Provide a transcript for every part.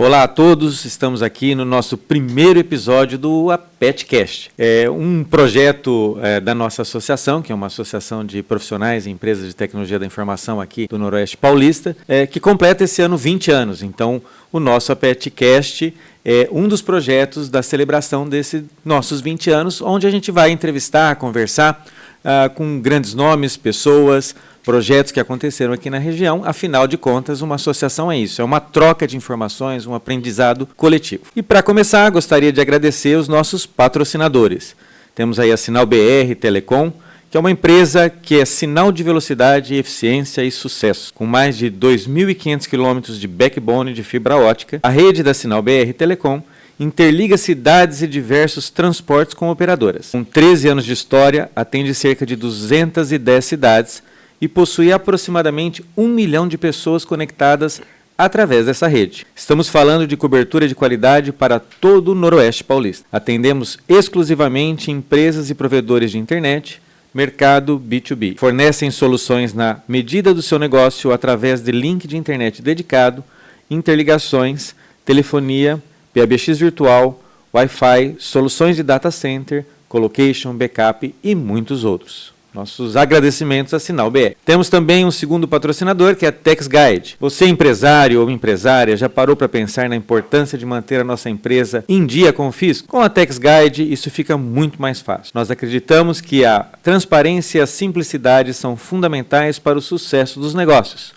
Olá a todos, estamos aqui no nosso primeiro episódio do APETcast. É um projeto da nossa associação, que é uma associação de profissionais e empresas de tecnologia da informação aqui do Noroeste Paulista, que completa esse ano 20 anos. Então, o nosso APETcast é um dos projetos da celebração desses nossos 20 anos, onde a gente vai entrevistar, conversar com grandes nomes, pessoas, projetos que aconteceram aqui na região. Afinal de contas, uma associação é isso, é uma troca de informações, um aprendizado coletivo. E para começar, gostaria de agradecer os nossos patrocinadores. Temos aí a Sinal BR Telecom, que é uma empresa que é sinal de velocidade, eficiência e sucesso. Com mais de 2.500 quilômetros de backbone de fibra ótica, a rede da Sinal BR Telecom interliga cidades e diversos transportes com operadoras. Com 13 anos de história, atende cerca de 210 cidades e possui aproximadamente 1 milhão de pessoas conectadas através dessa rede. Estamos falando de cobertura de qualidade para todo o Noroeste Paulista. Atendemos exclusivamente empresas e provedores de internet, mercado B2B. Fornecem soluções na medida do seu negócio através de link de internet dedicado, interligações, telefonia, PBX virtual, Wi-Fi, soluções de data center, colocation, backup e muitos outros. Nossos agradecimentos à Sinal BR. Temos também um segundo patrocinador, que é a TaxGuide. Você, empresário ou empresária, já parou para pensar na importância de manter a nossa empresa em dia com o fisco? Com a TaxGuide, isso fica muito mais fácil. Nós acreditamos que a transparência e a simplicidade são fundamentais para o sucesso dos negócios.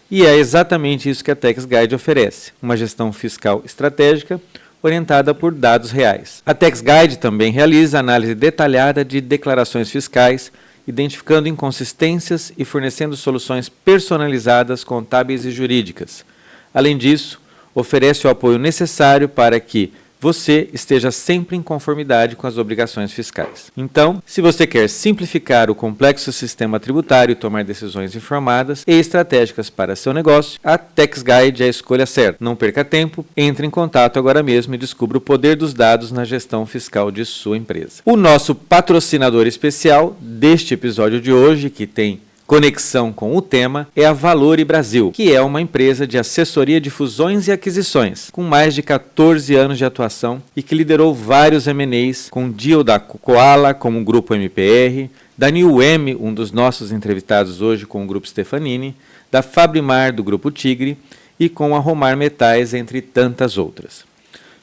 E é exatamente isso que a TaxGuide oferece, uma gestão fiscal estratégica orientada por dados reais. A TaxGuide também realiza análise detalhada de declarações fiscais, identificando inconsistências e fornecendo soluções personalizadas, contábeis e jurídicas. Além disso, oferece o apoio necessário para que você esteja sempre em conformidade com as obrigações fiscais. Então, se você quer simplificar o complexo sistema tributário e tomar decisões informadas e estratégicas para seu negócio, a TaxGuide é a escolha certa. Não perca tempo, entre em contato agora mesmo e descubra o poder dos dados na gestão fiscal de sua empresa. O nosso patrocinador especial deste episódio de hoje, que tem conexão com o tema, é a Valore Brasil, que é uma empresa de assessoria de fusões e aquisições, com mais de 14 anos de atuação e que liderou vários M&As, com deal da Koala, como o Grupo MPR, da New M, um dos nossos entrevistados hoje com o Grupo Stefanini, da Fabrimar, do Grupo Tigre, e com a Romar Metais, entre tantas outras.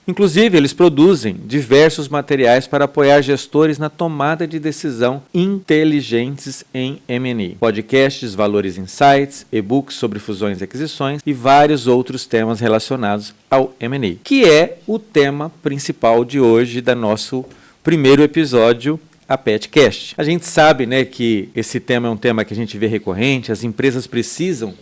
Inclusive, eles produzem diversos materiais para apoiar gestores na tomada de decisão inteligentes em M&A. Podcasts, Valores Insights, e-books sobre fusões e aquisições e vários outros temas relacionados ao M&A, que é o tema principal de hoje da nosso primeiro episódio, a APETcast. A gente sabe, que esse tema é um tema que a gente vê recorrente, as empresas precisam,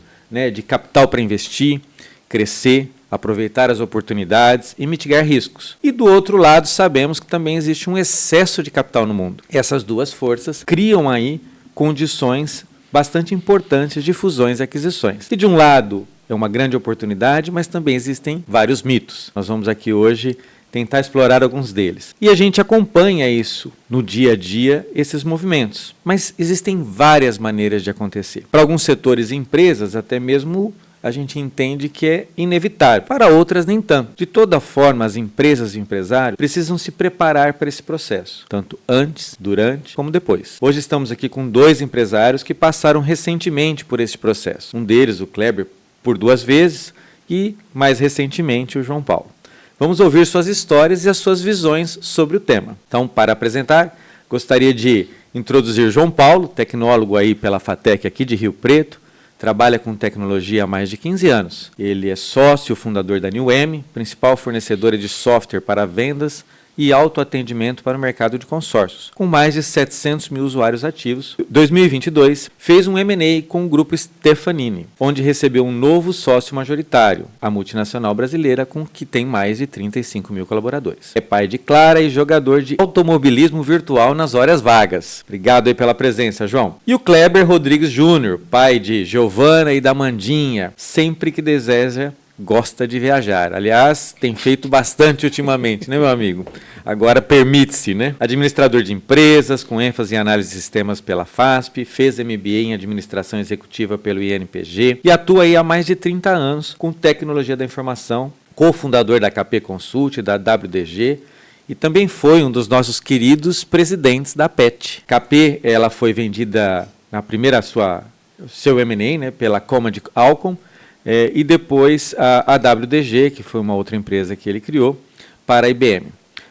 de capital para investir, crescer, aproveitar as oportunidades e mitigar riscos. E do outro lado, sabemos que também existe um excesso de capital no mundo. Essas duas forças criam aí condições bastante importantes de fusões e aquisições. E de um lado é uma grande oportunidade, mas também existem vários mitos. Nós vamos aqui hoje tentar explorar alguns deles. E a gente acompanha isso no dia a dia, esses movimentos. Mas existem várias maneiras de acontecer. Para alguns setores e empresas, até mesmo a gente entende que é inevitável. Para outras, nem tanto. De toda forma, as empresas e empresários precisam se preparar para esse processo, tanto antes, durante, como depois. Hoje estamos aqui com 2 empresários que passaram recentemente por esse processo. Um deles, o Kleber, por 2 vezes, e mais recentemente o João Paulo. Vamos ouvir suas histórias e as suas visões sobre o tema. Então, para apresentar, gostaria de introduzir João Paulo, tecnólogo aí pela FATEC aqui de Rio Preto. Trabalha com tecnologia há mais de 15 anos. Ele é sócio fundador da New M, principal fornecedora de software para vendas e autoatendimento para o mercado de consórcios, com mais de 700 mil usuários ativos. Em 2022, fez um M&A com o Grupo Stefanini, onde recebeu um novo sócio majoritário, a multinacional brasileira, com que tem mais de 35 mil colaboradores. É pai de Clara e jogador de automobilismo virtual nas horas vagas. Obrigado aí pela presença, João. E o Kleber Rodrigues Júnior, pai de Giovana e da Mandinha, sempre que deseja gosta de viajar. Aliás, tem feito bastante ultimamente, né, meu amigo? Agora permite-se, né? Administrador de empresas, com ênfase em análise de sistemas pela FASP, fez MBA em administração executiva pelo INPG e atua aí há mais de 30 anos com tecnologia da informação, cofundador da KP Consult, da WDG, e também foi um dos nossos queridos presidentes da PET. KP, ela foi vendida na primeira seu M&A, né, pela Comad Alcon, e depois a WDG, que foi uma outra empresa que ele criou, para a IBM,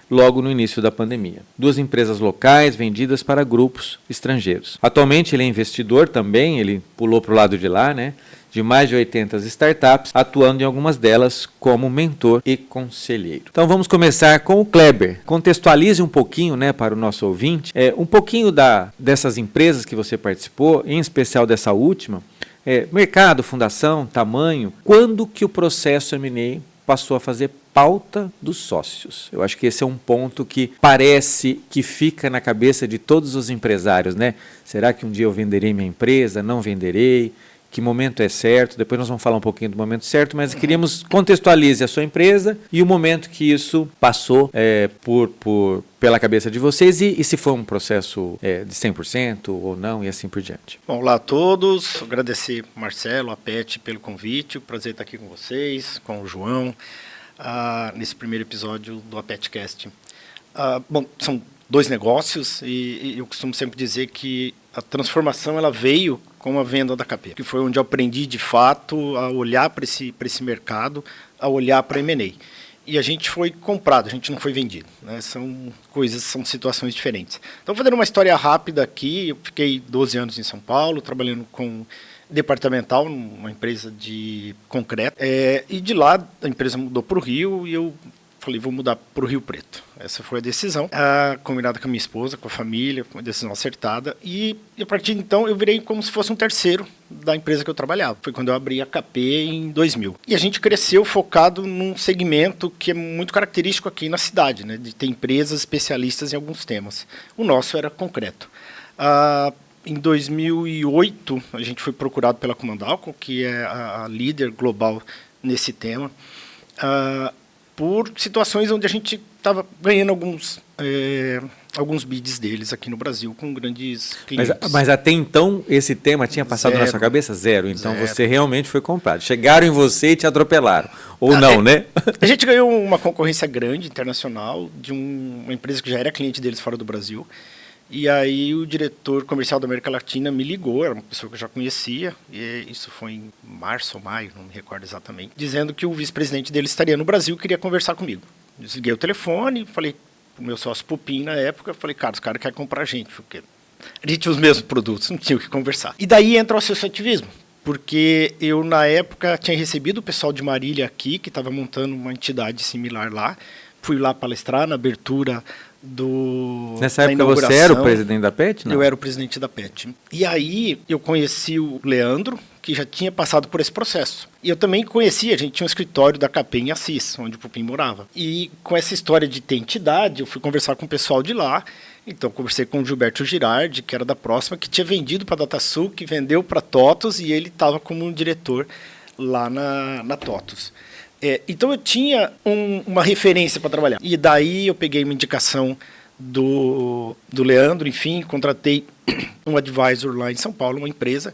logo no início da pandemia. 2 empresas locais vendidas para grupos estrangeiros. Atualmente ele é investidor também, ele pulou para o lado de lá, né, de mais de 80 startups, atuando em algumas delas como mentor e conselheiro. Então vamos começar com o Kleber. Contextualize um pouquinho, né, para o nosso ouvinte, um pouquinho dessas empresas que você participou, em especial dessa última, mercado, fundação, tamanho, quando que o processo M&A passou a fazer pauta dos sócios. Eu acho que esse é um ponto que parece que fica na cabeça de todos os empresários, né? Será que um dia eu venderei minha empresa? Não venderei? Que momento é certo? Depois nós vamos falar um pouquinho do momento certo, mas queríamos contextualizar a sua empresa e o momento que isso passou pela cabeça de vocês e se foi um processo de 100% ou não e assim por diante. Bom, olá a todos, agradecer Marcelo, a PET pelo convite, o prazer estar aqui com vocês, com o João, nesse primeiro episódio do APETcast. Bom, são 2 negócios e eu costumo sempre dizer que a transformação ela veio com a venda da KP, que foi onde eu aprendi de fato a olhar para esse mercado, a olhar para M&A. E a gente foi comprado, a gente não foi vendido, né? São situações diferentes. Então, fazendo uma história rápida aqui, eu fiquei 12 anos em São Paulo, trabalhando com departamental, numa empresa de concreto, e de lá a empresa mudou para o Rio e eu falei, vou mudar para o Rio Preto. Essa foi a decisão, combinada com a minha esposa, com a família, uma decisão acertada. E a partir de então eu virei como se fosse um terceiro da empresa que eu trabalhava. Foi quando eu abri a KP em 2000. E a gente cresceu focado num segmento que é muito característico aqui na cidade, né, de ter empresas especialistas em alguns temas. O nosso era concreto. Em 2008, a gente foi procurado pela Comandalco, que é a líder global nesse tema, por situações onde a gente estava ganhando alguns bids deles aqui no Brasil com grandes clientes. Mas até então esse tema tinha passado na sua cabeça? Zero. Então você realmente foi comprado. Chegaram em você e te atropelaram. Ou não, né? A gente ganhou uma concorrência grande, internacional, de uma empresa que já era cliente deles fora do Brasil. E aí o diretor comercial da América Latina me ligou, era uma pessoa que eu já conhecia, e isso foi em março ou maio, não me recordo exatamente, dizendo que o vice-presidente dele estaria no Brasil e queria conversar comigo. Desliguei o telefone, falei pro meu sócio Pupim na época, falei, cara, os caras querem comprar a gente, porque a gente tinha os mesmos produtos, não tinha o que conversar. E daí entra o associativismo, porque eu na época tinha recebido o pessoal de Marília aqui, que estava montando uma entidade similar lá, fui lá palestrar na abertura Nessa época você era o presidente da PET? Não? Eu era o presidente da PET. E aí eu conheci o Leandro, que já tinha passado por esse processo. E eu também conhecia, a gente tinha um escritório da KP em Assis, onde o Pupim morava. E com essa história de ter entidade, eu fui conversar com o pessoal de lá. Então conversei com o Gilberto Girardi, que era da Próxima, que tinha vendido para a DataSul, que vendeu para a TOTUS, e ele estava como diretor lá na TOTUS. Então eu tinha uma referência para trabalhar. E daí eu peguei uma indicação do Leandro, enfim, contratei um advisor lá em São Paulo, uma empresa.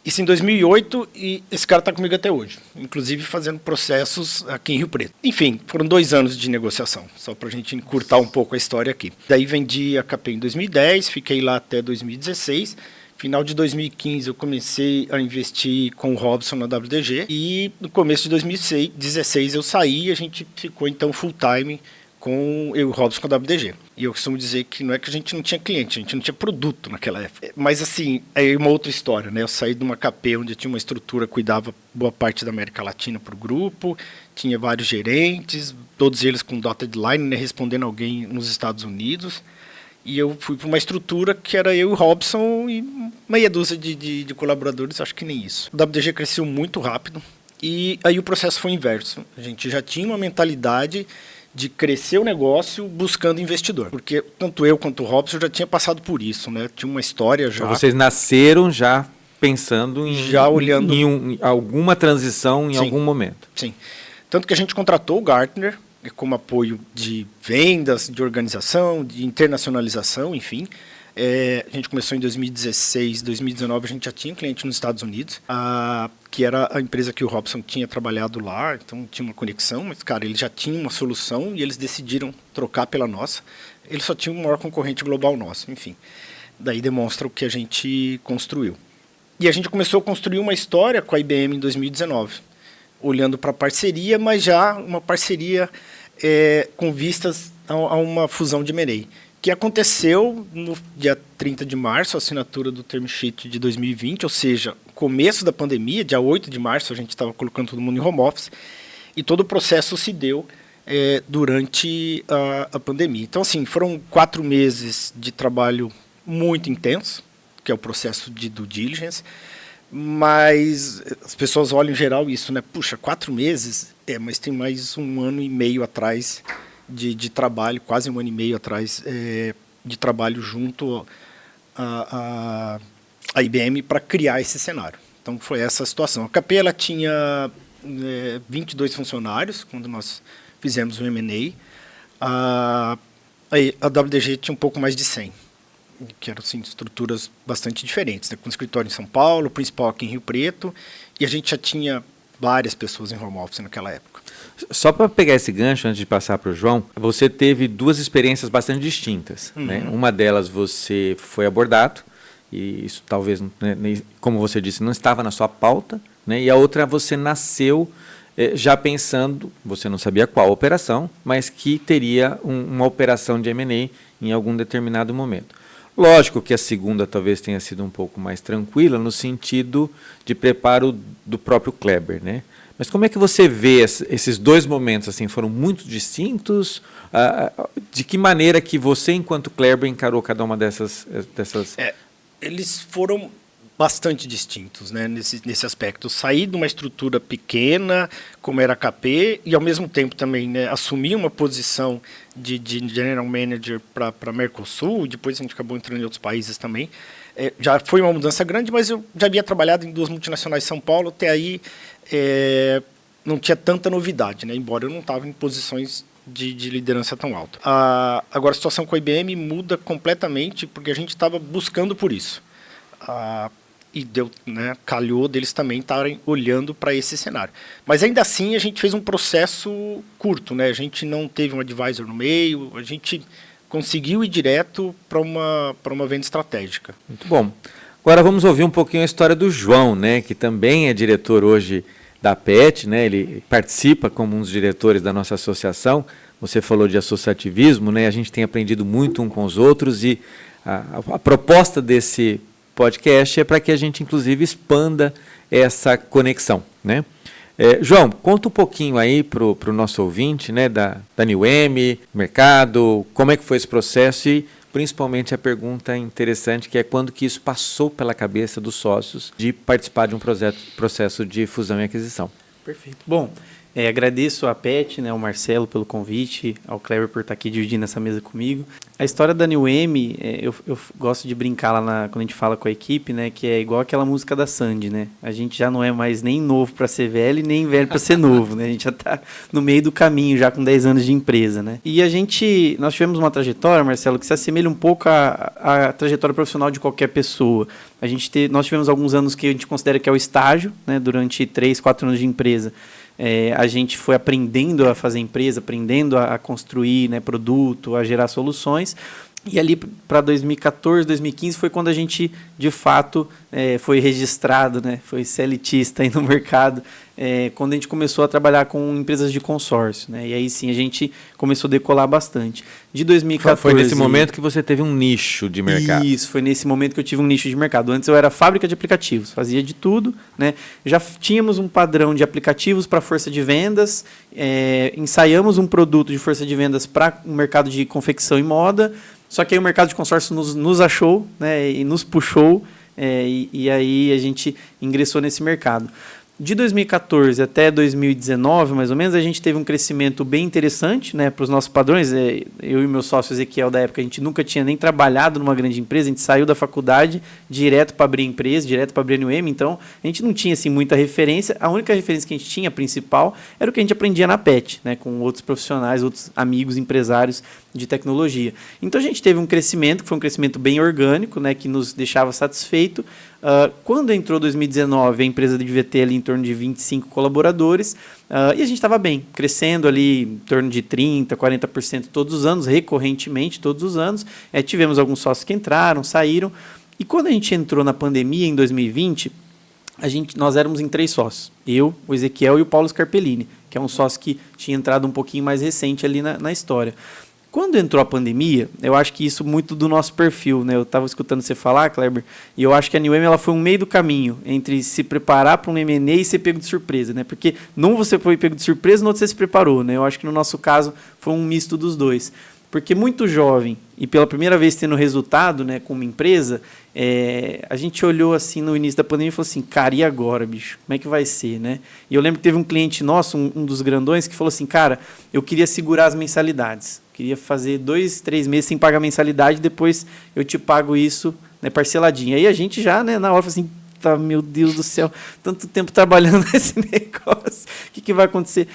Isso em 2008 e esse cara está comigo até hoje, inclusive fazendo processos aqui em Rio Preto. Enfim, foram 2 anos de negociação, só para a gente encurtar um pouco a história aqui. Daí vendi a KP em 2010, fiquei lá até 2016. Final de 2015 eu comecei a investir com o Robson na WDG e no começo de 2016 eu saí e a gente ficou então full time com eu e o Robson com a WDG. E eu costumo dizer que não é que a gente não tinha cliente, a gente não tinha produto naquela época. Mas assim, é uma outra história, né? Eu saí de uma KP onde eu tinha uma estrutura que cuidava boa parte da América Latina para o grupo, tinha vários gerentes, todos eles com dotted line, né? Respondendo alguém nos Estados Unidos. E eu fui para uma estrutura que era eu e o Robson e meia dúzia de colaboradores, acho que nem isso. O WDG cresceu muito rápido e aí o processo foi inverso. A gente já tinha uma mentalidade de crescer o negócio buscando investidor. Porque tanto eu quanto o Robson já tinha passado por isso, né? Tinha uma história já. Então vocês nasceram já pensando olhando em alguma transição em Sim. algum momento. Sim. Tanto que a gente contratou o Gartner como apoio de vendas, de organização, de internacionalização, enfim. A gente começou em 2016, 2019 a gente já tinha um cliente nos Estados Unidos, que era a empresa que o Robson tinha trabalhado lá, então tinha uma conexão, mas, cara, eles já tinham uma solução e eles decidiram trocar pela nossa. Eles só tinham o maior concorrente global nosso, enfim. Daí demonstra o que a gente construiu. E a gente começou a construir uma história com a IBM em 2019, olhando para a parceria, mas já uma parceria com vistas a uma fusão de M&A, que aconteceu no dia 30 de março, a assinatura do term sheet de 2020, ou seja, começo da pandemia, dia 8 de março, a gente estava colocando todo mundo em home office, e todo o processo se deu durante a pandemia. Então, assim, foram 4 meses de trabalho muito intenso, que é o processo de due diligence, mas as pessoas olham em geral isso, né? Puxa, 4 meses, mas tem mais 1 ano e meio atrás de trabalho, quase 1 ano e meio atrás de trabalho junto à IBM para criar esse cenário. Então foi essa a situação. A KP ela tinha 22 funcionários quando nós fizemos o M&A. A WDG tinha um pouco mais de 100, que eram assim, estruturas bastante diferentes, né? Com escritório em São Paulo, principal aqui em Rio Preto, e a gente já tinha várias pessoas em home office naquela época. Só para pegar esse gancho, antes de passar para o João, você teve 2 experiências bastante distintas. Né? Uma delas você foi abordado, e isso talvez, né, como você disse, não estava na sua pauta, né? E a outra você nasceu já pensando, você não sabia qual operação, mas que teria uma operação de M&A em algum determinado momento. Lógico que a segunda talvez tenha sido um pouco mais tranquila, no sentido de preparo do próprio Kleber, né? Mas como é que você vê esses 2 momentos? Assim, foram muito distintos? De que maneira que você, enquanto Kleber, encarou cada uma dessas... Eles foram bastante distintos, né, nesse aspecto. Sair de uma estrutura pequena, como era a KP, e ao mesmo tempo também, né, assumir uma posição de General Manager para Mercosul, depois a gente acabou entrando em outros países também. Já foi uma mudança grande, mas eu já havia trabalhado em 2 multinacionais em São Paulo, até aí não tinha tanta novidade, né, embora eu não estava em posições de liderança tão alta. Agora a situação com a IBM muda completamente, porque a gente estava buscando por isso. E deu, né, calhou deles também estarem olhando para esse cenário. Mas ainda assim a gente fez um processo curto, né? A gente não teve um advisor no meio, a gente conseguiu ir direto para uma venda estratégica. Muito bom. Agora vamos ouvir um pouquinho a história do João, né, que também é diretor hoje da PET, né? Ele participa como um dos diretores da nossa associação. Você falou de associativismo, né? A gente tem aprendido muito um com os outros e a proposta desse podcast é para que a gente, inclusive, expanda essa conexão, né? João, conta um pouquinho aí para o nosso ouvinte, né, da New M, mercado, como é que foi esse processo e, principalmente, a pergunta interessante que é quando que isso passou pela cabeça dos sócios de participar de um processo de fusão e aquisição. Perfeito. Bom, agradeço a PET, né, ao Marcelo pelo convite, ao Kleber por estar aqui dividindo essa mesa comigo. A história da New M, eu gosto de brincar lá quando a gente fala com a equipe, né, que é igual aquela música da Sandy, né? A gente já não é mais nem novo para ser velho e nem velho para ser novo, né? A gente já está no meio do caminho, já com 10 anos de empresa, né? E nós tivemos uma trajetória, Marcelo, que se assemelha um pouco à trajetória profissional de qualquer pessoa. Nós tivemos alguns anos que a gente considera que é o estágio, né? Durante 3, 4 anos de empresa. A gente foi aprendendo a fazer empresa, aprendendo a construir, né, produto, a gerar soluções. E ali para 2014, 2015 foi quando a gente, de fato, foi registrado, né, foi CLTista aí no mercado, quando a gente começou a trabalhar com empresas de consórcio. Né, e aí sim a gente começou a decolar bastante. De 2014... Foi nesse momento que você teve um nicho de mercado. Isso, foi nesse momento que eu tive um nicho de mercado. Antes eu era fábrica de aplicativos, fazia de tudo. Né, já tínhamos um padrão de aplicativos para força de vendas, ensaiamos um produto de força de vendas para o mercado de confecção e moda. Só que aí o mercado de consórcio nos achou, né, e nos puxou, e aí a gente ingressou nesse mercado. De 2014 até 2019, mais ou menos, a gente teve um crescimento bem interessante, né, para os nossos padrões. Eu e meu sócio Ezequiel, da época, a gente nunca tinha nem trabalhado numa grande empresa, a gente saiu da faculdade direto para abrir empresa, direto para abrir a New-M, então a gente não tinha assim, muita referência. A única referência que a gente tinha, principal, era o que a gente aprendia na PET, né, com outros profissionais, outros amigos, empresários de tecnologia. Então a gente teve um crescimento, que foi um crescimento bem orgânico, né, que nos deixava satisfeito. Quando entrou 2019, a empresa devia ter ali em torno de 25 colaboradores, e a gente estava bem, crescendo ali em torno de 30%, 40% todos os anos, recorrentemente todos os anos. Tivemos alguns sócios que entraram, saíram, e quando a gente entrou na pandemia em 2020, nós éramos em 3 sócios, eu, o Ezequiel e o Paulo Scarpellini, que é um sócio que tinha entrado um pouquinho mais recente ali na história. Quando entrou a pandemia, eu acho que isso muito do nosso perfil, né? Eu estava escutando você falar, Kleber, e eu acho que a New-M ela foi um meio do caminho entre se preparar para um M&A e ser pego de surpresa, né? Porque num você foi pego de surpresa, no outro você se preparou, né? Eu acho que no nosso caso foi um misto dos dois. Porque muito jovem e pela primeira vez tendo resultado, né, com uma empresa, a gente olhou assim no início da pandemia e falou assim, cara, e agora, bicho? Como é que vai ser, né? E eu lembro que teve um cliente nosso, um dos grandões, que falou assim, cara, eu queria segurar as mensalidades. Queria fazer 2, 3 meses sem pagar mensalidade, depois eu te pago isso, né, parceladinho. Aí a gente já, né, na hora, falou assim, tá, meu Deus do céu, tanto tempo trabalhando nesse negócio, o que vai acontecer?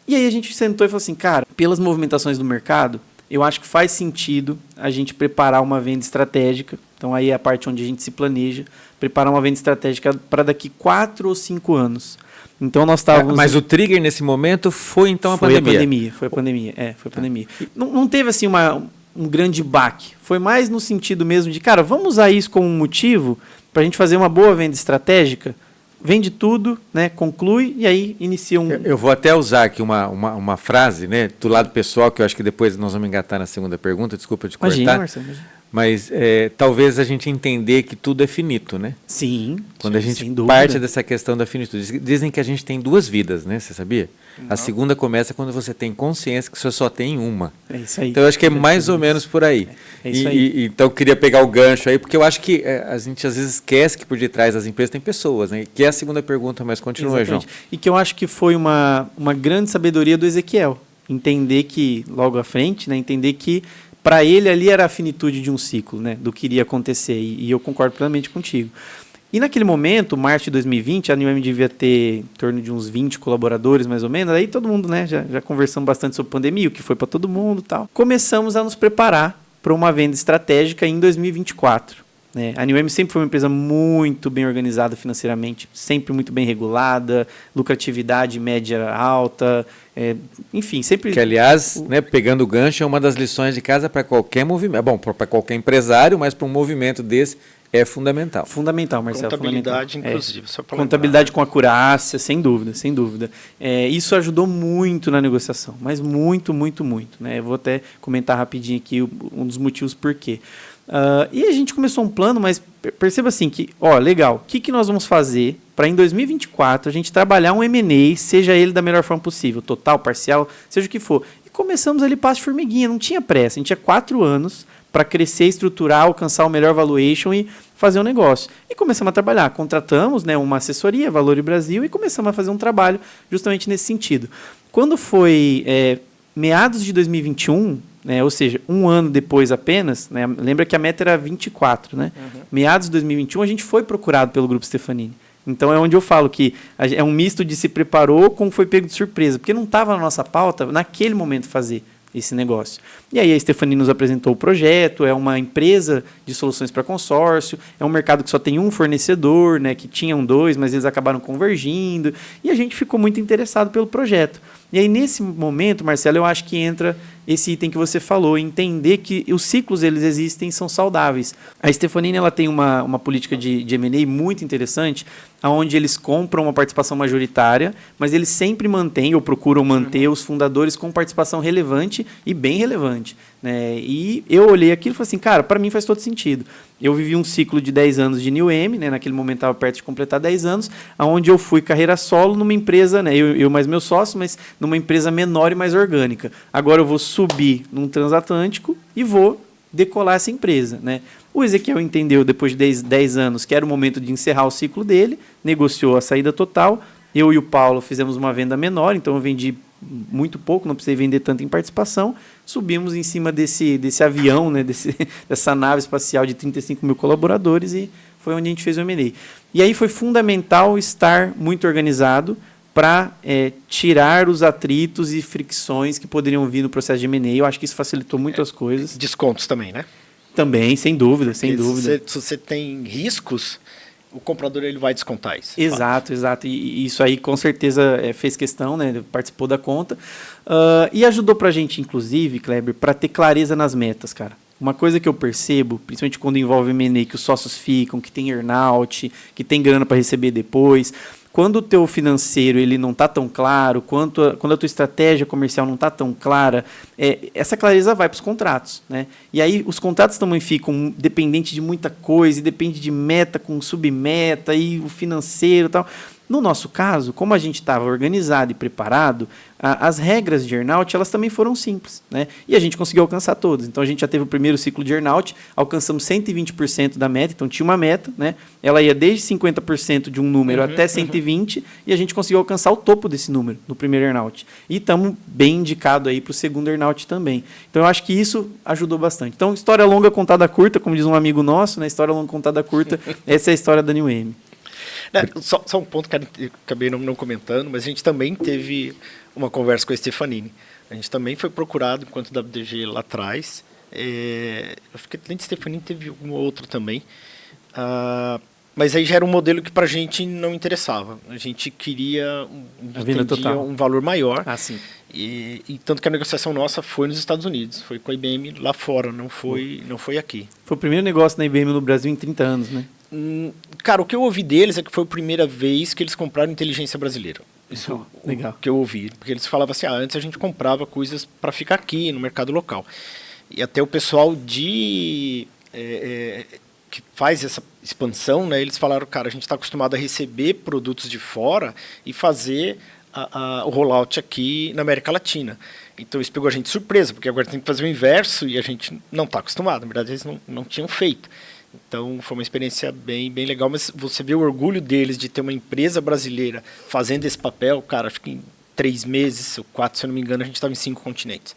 E aí a gente sentou e falou assim, cara, pelas movimentações do mercado, eu acho que faz sentido a gente preparar uma venda estratégica. Então, aí é a parte onde a gente se planeja, preparar uma venda estratégica para daqui 4 ou 5 anos. Então, nós estávamos... Mas o trigger nesse momento foi, então, a pandemia? Foi a pandemia. Não teve, assim, um grande baque. Foi mais no sentido mesmo de, cara, vamos usar isso como um motivo para a gente fazer uma boa venda estratégica. Vende tudo, né, conclui e aí inicia um... Eu vou até usar aqui uma frase, né, do lado pessoal, que eu acho que depois nós vamos engatar na segunda pergunta, desculpa te cortar. Imagina, Marcelo. Mas talvez a gente entender que tudo é finito, né? Sim. Quando a gente parte dessa questão da finitude. Dizem que a gente tem 2 vidas, né? Você sabia? Não. A segunda começa quando você tem consciência que você só tem uma. É isso aí. Então, eu acho que é mais ou menos por aí. É isso aí. Então, eu queria pegar o gancho aí, porque eu acho que a gente às vezes esquece que por detrás das empresas tem pessoas, né? Que é a segunda pergunta, mas continua, Exatamente. João. E que eu acho que foi uma grande sabedoria do Ezequiel. Entender que, logo à frente, né? Entender que para ele ali era a finitude de um ciclo, né, do que iria acontecer, e eu concordo plenamente contigo. E naquele momento, março de 2020, a New-M devia ter em torno de uns 20 colaboradores, mais ou menos, aí todo mundo, né, já conversamos bastante sobre pandemia, o que foi para todo mundo e tal. Começamos a nos preparar para uma venda estratégica em 2024. Né? A New-M sempre foi uma empresa muito bem organizada financeiramente, sempre muito bem regulada, lucratividade média alta, enfim, sempre... Que, aliás, né, pegando o gancho, é uma das lições de casa para qualquer movimento. Bom, para qualquer empresário, mas para um movimento desse é fundamental. Fundamental, Marcelo. Contabilidade, inclusive. Contabilidade com acurácia, sem dúvida, sem dúvida. Isso ajudou muito na negociação, mas muito, muito, muito. Né? Eu vou até comentar rapidinho aqui um dos motivos por quê. E a gente começou um plano, mas perceba assim que, legal, o que nós vamos fazer para em 2024 a gente trabalhar um M&A, seja ele da melhor forma possível, total, parcial, seja o que for. E começamos ali passo de formiguinha, não tinha pressa, a gente tinha 4 anos para crescer, estruturar, alcançar o melhor valuation e fazer um negócio. E começamos a trabalhar, contratamos, né, uma assessoria, Valor Brasil, e começamos a fazer um trabalho justamente nesse sentido. Quando foi meados de 2021, né, ou seja, um ano depois apenas, né, lembra que a meta era 24, né? Uhum. Meados de 2021, a gente foi procurado pelo Grupo Stefanini. Então é onde eu falo que é um misto de se preparou com foi pego de surpresa, porque não estava na nossa pauta, naquele momento, fazer esse negócio. E aí a Stefanini nos apresentou o projeto, é uma empresa de soluções para consórcio, é um mercado que só tem um fornecedor, né, que tinham 2, mas eles acabaram convergindo, e a gente ficou muito interessado pelo projeto. E aí, nesse momento, Marcelo, eu acho que entra esse item que você falou, entender que os ciclos, eles existem, são saudáveis. A Stefanini, ela tem uma política de M&A muito interessante, onde eles compram uma participação majoritária, mas eles sempre mantêm, ou procuram manter, os fundadores com participação relevante e bem relevante. Né? E eu olhei aquilo e falei assim, cara, para mim faz todo sentido. Eu vivi um ciclo de 10 anos de New-M, né? Naquele momento estava perto de completar 10 anos, onde eu fui carreira solo numa empresa, né? eu mais meu sócio, mas numa empresa menor e mais orgânica. Agora eu vou subir num transatlântico e vou decolar essa empresa. Né? O Ezequiel entendeu, depois de 10 anos, que era o momento de encerrar o ciclo dele, negociou a saída total, Eu e o Paulo fizemos uma venda menor, então eu vendi muito pouco, não precisei vender tanto em participação. Subimos em cima desse avião, né, dessa nave espacial de 35 mil colaboradores e foi onde a gente fez o M&A. E aí foi fundamental estar muito organizado para tirar os atritos e fricções que poderiam vir no processo de M&A. Eu acho que isso facilitou muito as coisas. Descontos também, né? Também, sem dúvida, sem dúvida. Se você tem riscos, o comprador ele vai descontar isso. Exato, exato. E isso aí com certeza fez questão, né? Participou da conta. E ajudou pra gente, inclusive, Kleber, para ter clareza nas metas, cara. Uma coisa que eu percebo, principalmente quando envolve M&A, que os sócios ficam, que tem earn-out, que tem grana para receber depois. Quando o teu financeiro ele não está tão claro, quando a tua estratégia comercial não está tão clara, essa clareza vai para os contratos, né? E aí os contratos também ficam dependentes de muita coisa, e depende de meta com submeta e o financeiro e tal. No nosso caso, como a gente estava organizado e preparado, as regras de earn-out elas também foram simples, né? E a gente conseguiu alcançar todas. Então a gente já teve o primeiro ciclo de earn-out, alcançamos 120% da meta, então tinha uma meta, né? Ela ia desde 50% de um número até 120% e a gente conseguiu alcançar o topo desse número no primeiro earn-out. E estamos bem indicados aí para o segundo earn-out também. Então eu acho que isso ajudou bastante. Então, história longa contada curta, como diz um amigo nosso, né? História longa contada curta, essa é a história da New M. Só um ponto que eu acabei não comentando, mas a gente também teve uma conversa com a Stefanini. A gente também foi procurado enquanto WDG lá atrás. Eu fiquei além de Stefanini, teve algum outro também. Mas aí já era um modelo que para a gente não interessava. A gente queria um valor maior. Sim. E tanto que a negociação nossa foi nos Estados Unidos. Foi com a IBM lá fora, não foi aqui. Foi o primeiro negócio da IBM no Brasil em 30 anos, né? Cara, o que eu ouvi deles é que foi a primeira vez que eles compraram inteligência brasileira. Isso legal. O que eu ouvi. Porque eles falavam assim, antes a gente comprava coisas para ficar aqui no mercado local. E até o pessoal que faz essa expansão, né, eles falaram, cara, a gente está acostumado a receber produtos de fora e fazer o rollout aqui na América Latina. Então isso pegou a gente de surpresa, porque agora tem que fazer o inverso e a gente não está acostumado. Na verdade, eles não tinham feito. Então foi uma experiência bem legal, mas você vê o orgulho deles de ter uma empresa brasileira fazendo esse papel, cara, acho que em 3 meses, ou 4, se eu não me engano, a gente estava em 5 continentes.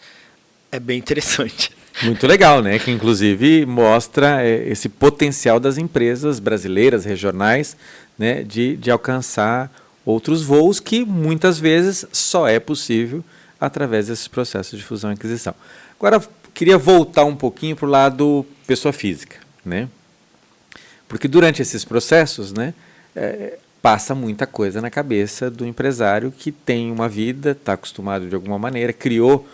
É bem interessante. Muito legal, né? Que inclusive mostra esse potencial das empresas brasileiras, regionais, né? De alcançar outros voos que muitas vezes só é possível através desses processos de fusão e aquisição. Agora, queria voltar um pouquinho para o lado pessoa física, né? Porque durante esses processos, né, passa muita coisa na cabeça do empresário que tem uma vida, está acostumado de alguma maneira, criou,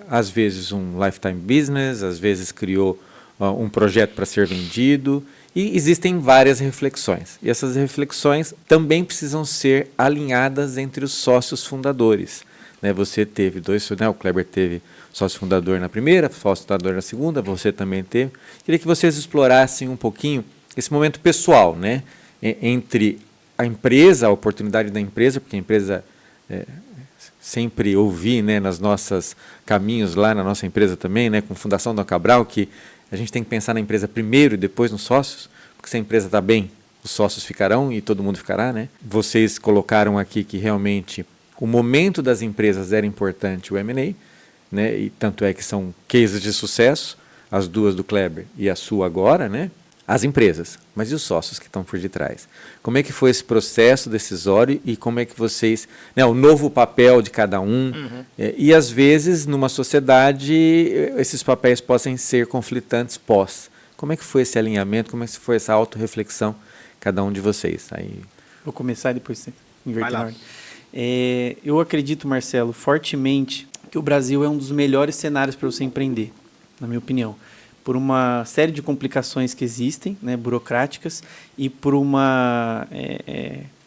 às vezes, um lifetime business, às vezes criou um projeto para ser vendido, e existem várias reflexões. E essas reflexões também precisam ser alinhadas entre os sócios fundadores. Né, você teve o Kleber teve sócio fundador na primeira, sócio fundador na segunda, você também teve. Queria que vocês explorassem um pouquinho esse momento pessoal, né, entre a empresa, a oportunidade da empresa, porque a empresa, sempre ouvi, né, nas nossas caminhos lá na nossa empresa também, né, com Fundação Dom Cabral, que a gente tem que pensar na empresa primeiro e depois nos sócios, porque se a empresa está bem, os sócios ficarão e todo mundo ficará, né? Vocês colocaram aqui que realmente o momento das empresas era importante, o M&A, né, e tanto é que são cases de sucesso, as duas do Kleber e a sua agora, né? As empresas, mas e os sócios que estão por detrás? Como é que foi esse processo decisório e como é que vocês... Né, o novo papel de cada um, e às vezes numa sociedade esses papéis possam ser conflitantes pós. Como é que foi esse alinhamento, como é que foi essa autorreflexão, cada um de vocês? Aí... Vou começar e depois você inverter a ordem. Eu acredito, Marcelo, fortemente que o Brasil é um dos melhores cenários para você empreender, na minha opinião. Por uma série de complicações que existem, né, burocráticas, e por uma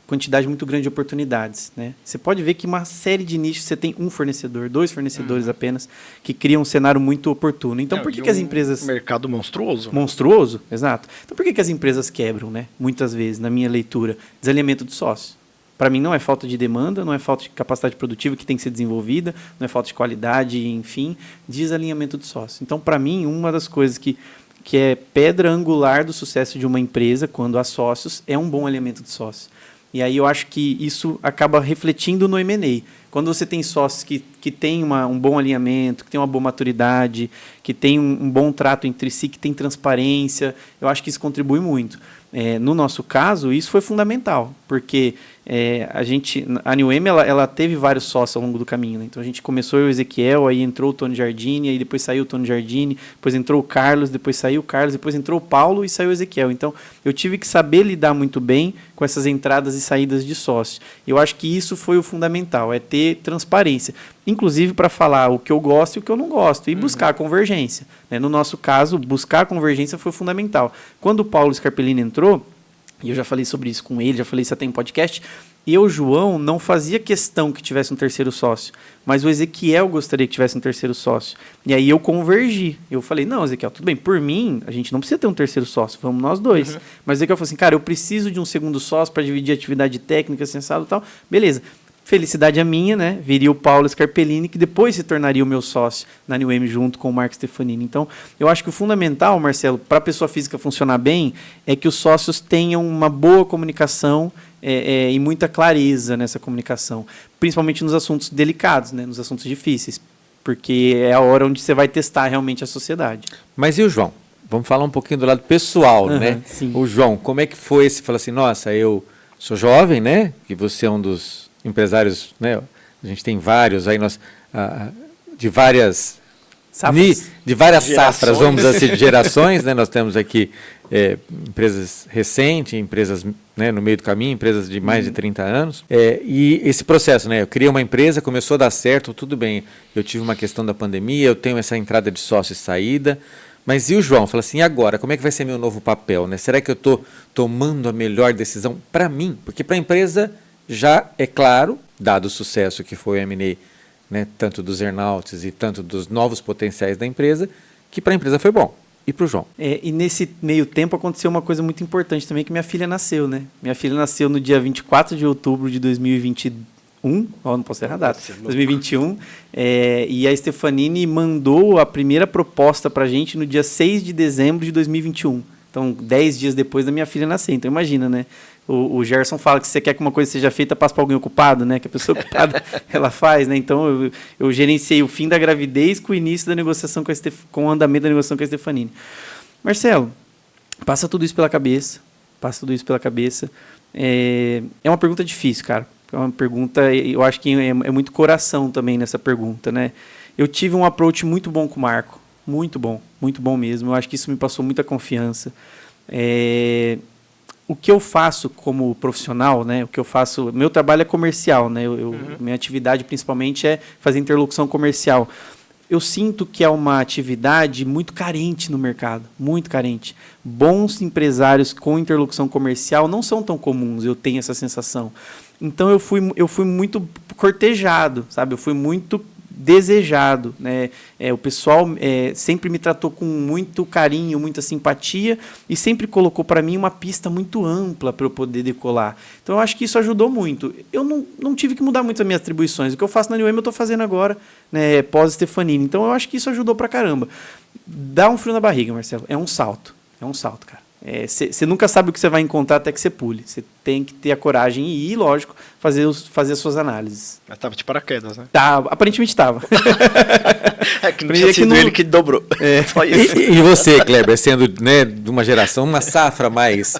quantidade muito grande de oportunidades. Né? Você pode ver que uma série de nichos, você tem um fornecedor, 2 fornecedores apenas, que criam um cenário muito oportuno. Então, por que as empresas... mercado monstruoso. Monstruoso, exato. Então, por que as empresas quebram, né? Muitas vezes, na minha leitura? Desalinhamento do sócio. Para mim, não é falta de demanda, não é falta de capacidade produtiva que tem que ser desenvolvida, não é falta de qualidade, enfim, desalinhamento do sócio. Então, para mim, uma das coisas que é pedra angular do sucesso de uma empresa, quando há sócios, é um bom alinhamento de sócio. E aí eu acho que isso acaba refletindo no M&A. Quando você tem sócios que têm um bom alinhamento, que têm uma boa maturidade, que têm um bom trato entre si, que tem transparência, eu acho que isso contribui muito. No nosso caso, isso foi fundamental, porque a Newem ela teve vários sócios ao longo do caminho, né? Então a gente começou eu e o Ezequiel, aí entrou o Tony Giardini, aí depois saiu o Tony Giardini, depois entrou o Carlos, depois saiu o Carlos, depois entrou o Paulo e saiu o Ezequiel. Então eu tive que saber lidar muito bem com essas entradas e saídas de sócios. Eu acho que isso foi o fundamental, é ter transparência, inclusive para falar o que eu gosto e o que eu não gosto, e buscar a convergência, né? No nosso caso, buscar a convergência foi fundamental. Quando o Paulo Scarpellini entrou, e eu já falei sobre isso com ele, já falei isso até em podcast, eu, João, não fazia questão que tivesse um terceiro sócio, mas o Ezequiel gostaria que tivesse um terceiro sócio. E aí eu convergi. Eu falei, não, Ezequiel, tudo bem, por mim, a gente não precisa ter um terceiro sócio, vamos nós dois. Mas o Ezequiel falou assim, cara, eu preciso de um segundo sócio para dividir atividade técnica, sensado e tal. Beleza. Felicidade a minha, né? Viria o Paulo Scarpellini, que depois se tornaria o meu sócio na Newem junto com o Marco Stefanini. Então, eu acho que o fundamental, Marcelo, para a pessoa física funcionar bem, é que os sócios tenham uma boa comunicação e muita clareza nessa comunicação, principalmente nos assuntos delicados, né? Nos assuntos difíceis, porque é a hora onde você vai testar realmente a sociedade. Mas e o João? Vamos falar um pouquinho do lado pessoal, né? Sim. O João, como é que foi? Você fala assim, nossa, eu sou jovem, né? Que você é um dos empresários, né? A gente tem vários aí, de várias safras, vamos assim, de gerações, né? Nós temos aqui empresas recentes, empresas, né, no meio do caminho, empresas de mais de 30 anos. E esse processo, né? Eu criei uma empresa, começou a dar certo, tudo bem. Eu tive uma questão da pandemia, eu tenho essa entrada de sócio e saída. Mas e o João? Fala assim, e agora? Como é que vai ser meu novo papel, né? Será que eu estou tomando a melhor decisão para mim? Porque para a empresa já é claro, dado o sucesso que foi o M&A, né, tanto dos earnouts e tanto dos novos potenciais da empresa, que para a empresa foi bom. E para o João? E nesse meio tempo aconteceu uma coisa muito importante também, que minha filha nasceu, né? Minha filha nasceu no dia 24 de outubro de 2021, não posso errar a data, 2021, e a Stefanini mandou a primeira proposta para a gente no dia 6 de dezembro de 2021. Então, 10 dias depois da minha filha nascer. Então, imagina, né? O Gerson fala que se você quer que uma coisa seja feita, passa para alguém ocupado, né? Que a pessoa ocupada, ela faz, né? Então, eu gerenciei o fim da gravidez com o início da negociação com o andamento da negociação com a Stefanini. Marcelo, passa tudo isso pela cabeça. É uma pergunta difícil, cara. É uma pergunta, eu acho que é muito coração também nessa pergunta, né? Eu tive um approach muito bom com o Marco. Muito bom mesmo. Eu acho que isso me passou muita confiança. O que eu faço como profissional, né? Meu trabalho é comercial, né? Minha atividade principalmente é fazer interlocução comercial. Eu sinto que é uma atividade muito carente no mercado, muito carente. Bons empresários com interlocução comercial não são tão comuns, eu tenho essa sensação. Então eu fui muito cortejado, sabe? Eu fui muito desejado, né? O pessoal sempre me tratou com muito carinho, muita simpatia e sempre colocou para mim uma pista muito ampla para eu poder decolar. Então eu acho que isso ajudou muito. Eu não tive que mudar muito as minhas atribuições. O que eu faço na Newem eu estou fazendo agora, né, pós-Stefanini. Então eu acho que isso ajudou pra caramba. Dá um frio na barriga, Marcelo. É um salto, cara. Você nunca sabe o que você vai encontrar até que você pule. Você tem que ter a coragem e ir, lógico, fazer as suas análises. Mas estava de paraquedas, né? Aparentemente estava. Que não tinha sido ele que dobrou. Só isso. E você, Kleber, sendo, né, de uma geração, uma safra mais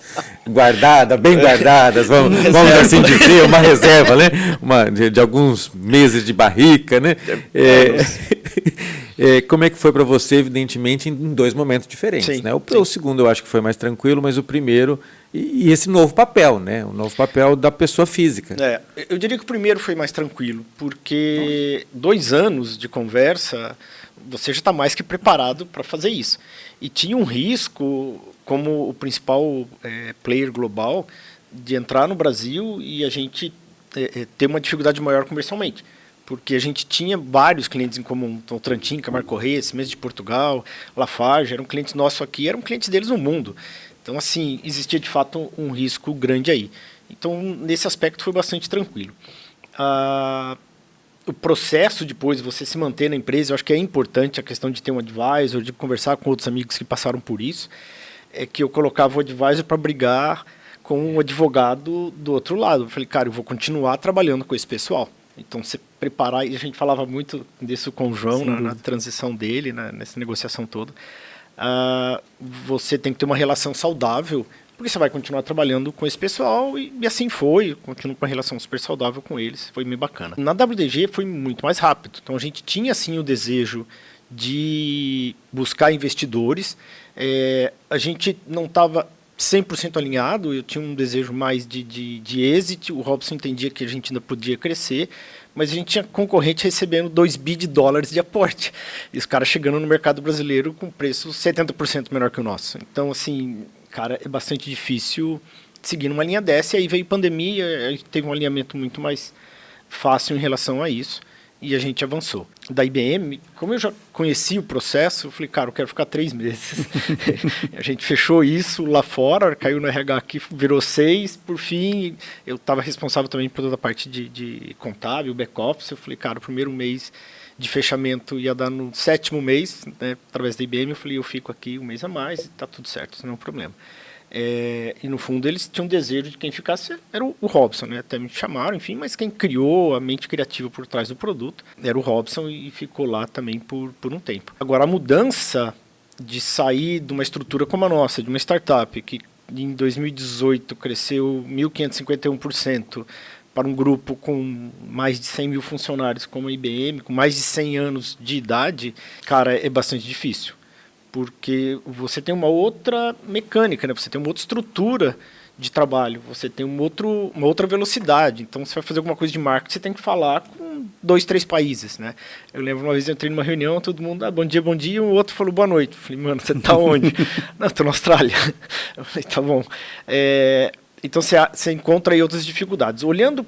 guardada, bem guardadas, vamos assim dizer, uma reserva, né? De alguns meses de barrica, né? Como é que foi para você, evidentemente, em dois momentos diferentes, sim, né? O segundo eu acho que foi mais tranquilo, mas o primeiro e esse novo papel, né? O novo papel da pessoa física. Eu diria que o primeiro foi mais tranquilo, porque 2 anos de conversa, você já está mais que preparado para fazer isso. E tinha um risco, como o principal player global, de entrar no Brasil e a gente ter uma dificuldade maior comercialmente. Porque a gente tinha vários clientes em comum, então, o Trantin, Camargo Correia, Siemens de Portugal, Lafarge, eram clientes nossos aqui, eram clientes deles no mundo. Então, assim, existia de fato um risco grande aí. Então, nesse aspecto foi bastante tranquilo. O processo depois de você se manter na empresa, eu acho que é importante a questão de ter um advisor, de conversar com outros amigos que passaram por isso, é que eu colocava o advisor para brigar com um advogado do outro lado. Eu falei, cara, eu vou continuar trabalhando com esse pessoal. Então, você preparar, e a gente falava muito disso com o João, na transição dele, nessa negociação toda, você tem que ter uma relação saudável, porque você vai continuar trabalhando com esse pessoal, e assim foi, eu continuo com uma relação super saudável com eles, foi meio bacana. Na WDG foi muito mais rápido, então a gente tinha sim o desejo de buscar investidores, a gente não estava 100% alinhado, eu tinha um desejo mais de exit, o Robson entendia que a gente ainda podia crescer, mas a gente tinha concorrente recebendo 2 bi de dólares de aporte, e os caras chegando no mercado brasileiro com preço 70% menor que o nosso. Então, assim, cara, é bastante difícil seguir numa linha dessa, e aí veio pandemia, a gente teve um alinhamento muito mais fácil em relação a isso, e a gente avançou. Da IBM, como eu já conhecia o processo, eu falei, cara, eu quero ficar 3 meses. A gente fechou isso lá fora, caiu no RH aqui, virou 6, por fim, eu estava responsável também por toda a parte de contábil, back-office, eu falei, cara, o primeiro mês de fechamento ia dar no 7º mês, né, através da IBM, eu falei, eu fico aqui um mês a mais e tá tudo certo, isso não é um problema. E no fundo eles tinham desejo de quem ficasse, era o Robson, né? Até me chamaram, enfim, mas quem criou a mente criativa por trás do produto era o Robson e ficou lá também por um tempo. Agora, a mudança de sair de uma estrutura como a nossa, de uma startup que em 2018 cresceu 1.551%, para um grupo com mais de 100 mil funcionários como a IBM, com mais de 100 anos de idade, cara, é bastante difícil. Porque você tem uma outra mecânica, né? Você tem uma outra estrutura de trabalho, você tem uma outra velocidade. Então, você vai fazer alguma coisa de marketing, você tem que falar com 2, 3 países, né? Eu lembro uma vez eu entrei numa reunião, todo mundo, bom dia, e o outro falou boa noite. Eu falei, mano, você tá onde? Não, estou na Austrália. Eu falei, tá bom. Então, você encontra aí outras dificuldades. Olhando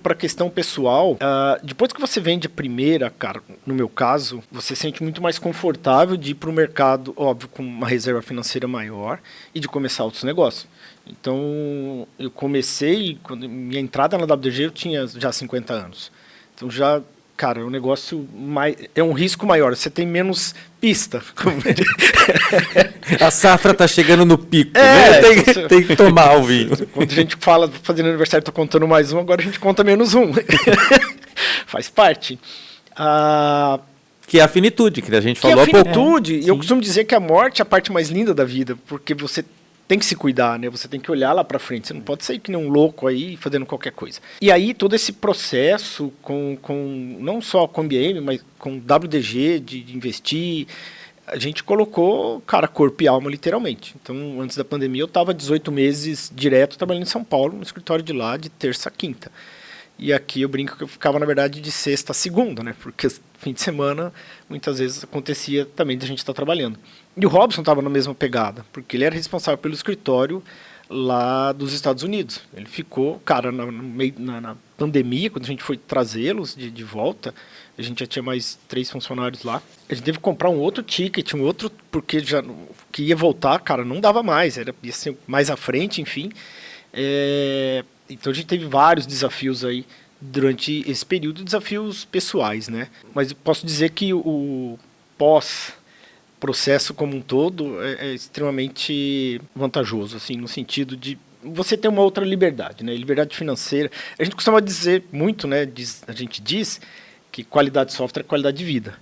para a questão pessoal, depois que você vende a primeira, cara, no meu caso, você se sente muito mais confortável de ir para o mercado, óbvio, com uma reserva financeira maior e de começar outros negócios. Então, eu comecei, quando minha entrada na WDG eu tinha já 50 anos. Então, já, cara, é um negócio é um risco maior, você tem menos pista. A safra tá chegando no pico, né? Tem que tomar o vinho. Quando a gente fala, fazendo aniversário, tô contando mais um, agora a gente conta menos um. Faz parte. Que é a finitude, que a gente falou há pouco. Que é a finitude, e eu costumo dizer que a morte é a parte mais linda da vida, porque você tem que se cuidar, né? Você tem que olhar lá para frente. Você não pode sair que nem um louco aí fazendo qualquer coisa. E aí todo esse processo com não só com IBM, mas com WDG de investir, a gente colocou, cara, corpo e alma literalmente. Então, antes da pandemia, eu estava 18 meses direto trabalhando em São Paulo, no escritório de lá, de terça a quinta. E aqui eu brinco que eu ficava, na verdade, de sexta a segunda, né? Porque fim de semana, muitas vezes, acontecia também de a gente estar trabalhando. E o Robson estava na mesma pegada, porque ele era responsável pelo escritório lá dos Estados Unidos. Ele ficou, cara, na pandemia, quando a gente foi trazê-los de volta, a gente já tinha mais 3 funcionários lá. A gente teve que comprar um outro ticket, porque já que ia voltar, cara, não dava mais, ia ser mais à frente, enfim. Então a gente teve vários desafios aí durante esse período, desafios pessoais, né? Mas eu posso dizer que o pós-processo como um todo é extremamente vantajoso, assim, no sentido de você ter uma outra liberdade, né? Liberdade financeira. A gente costuma dizer muito, né? A gente diz que qualidade de software é qualidade de vida.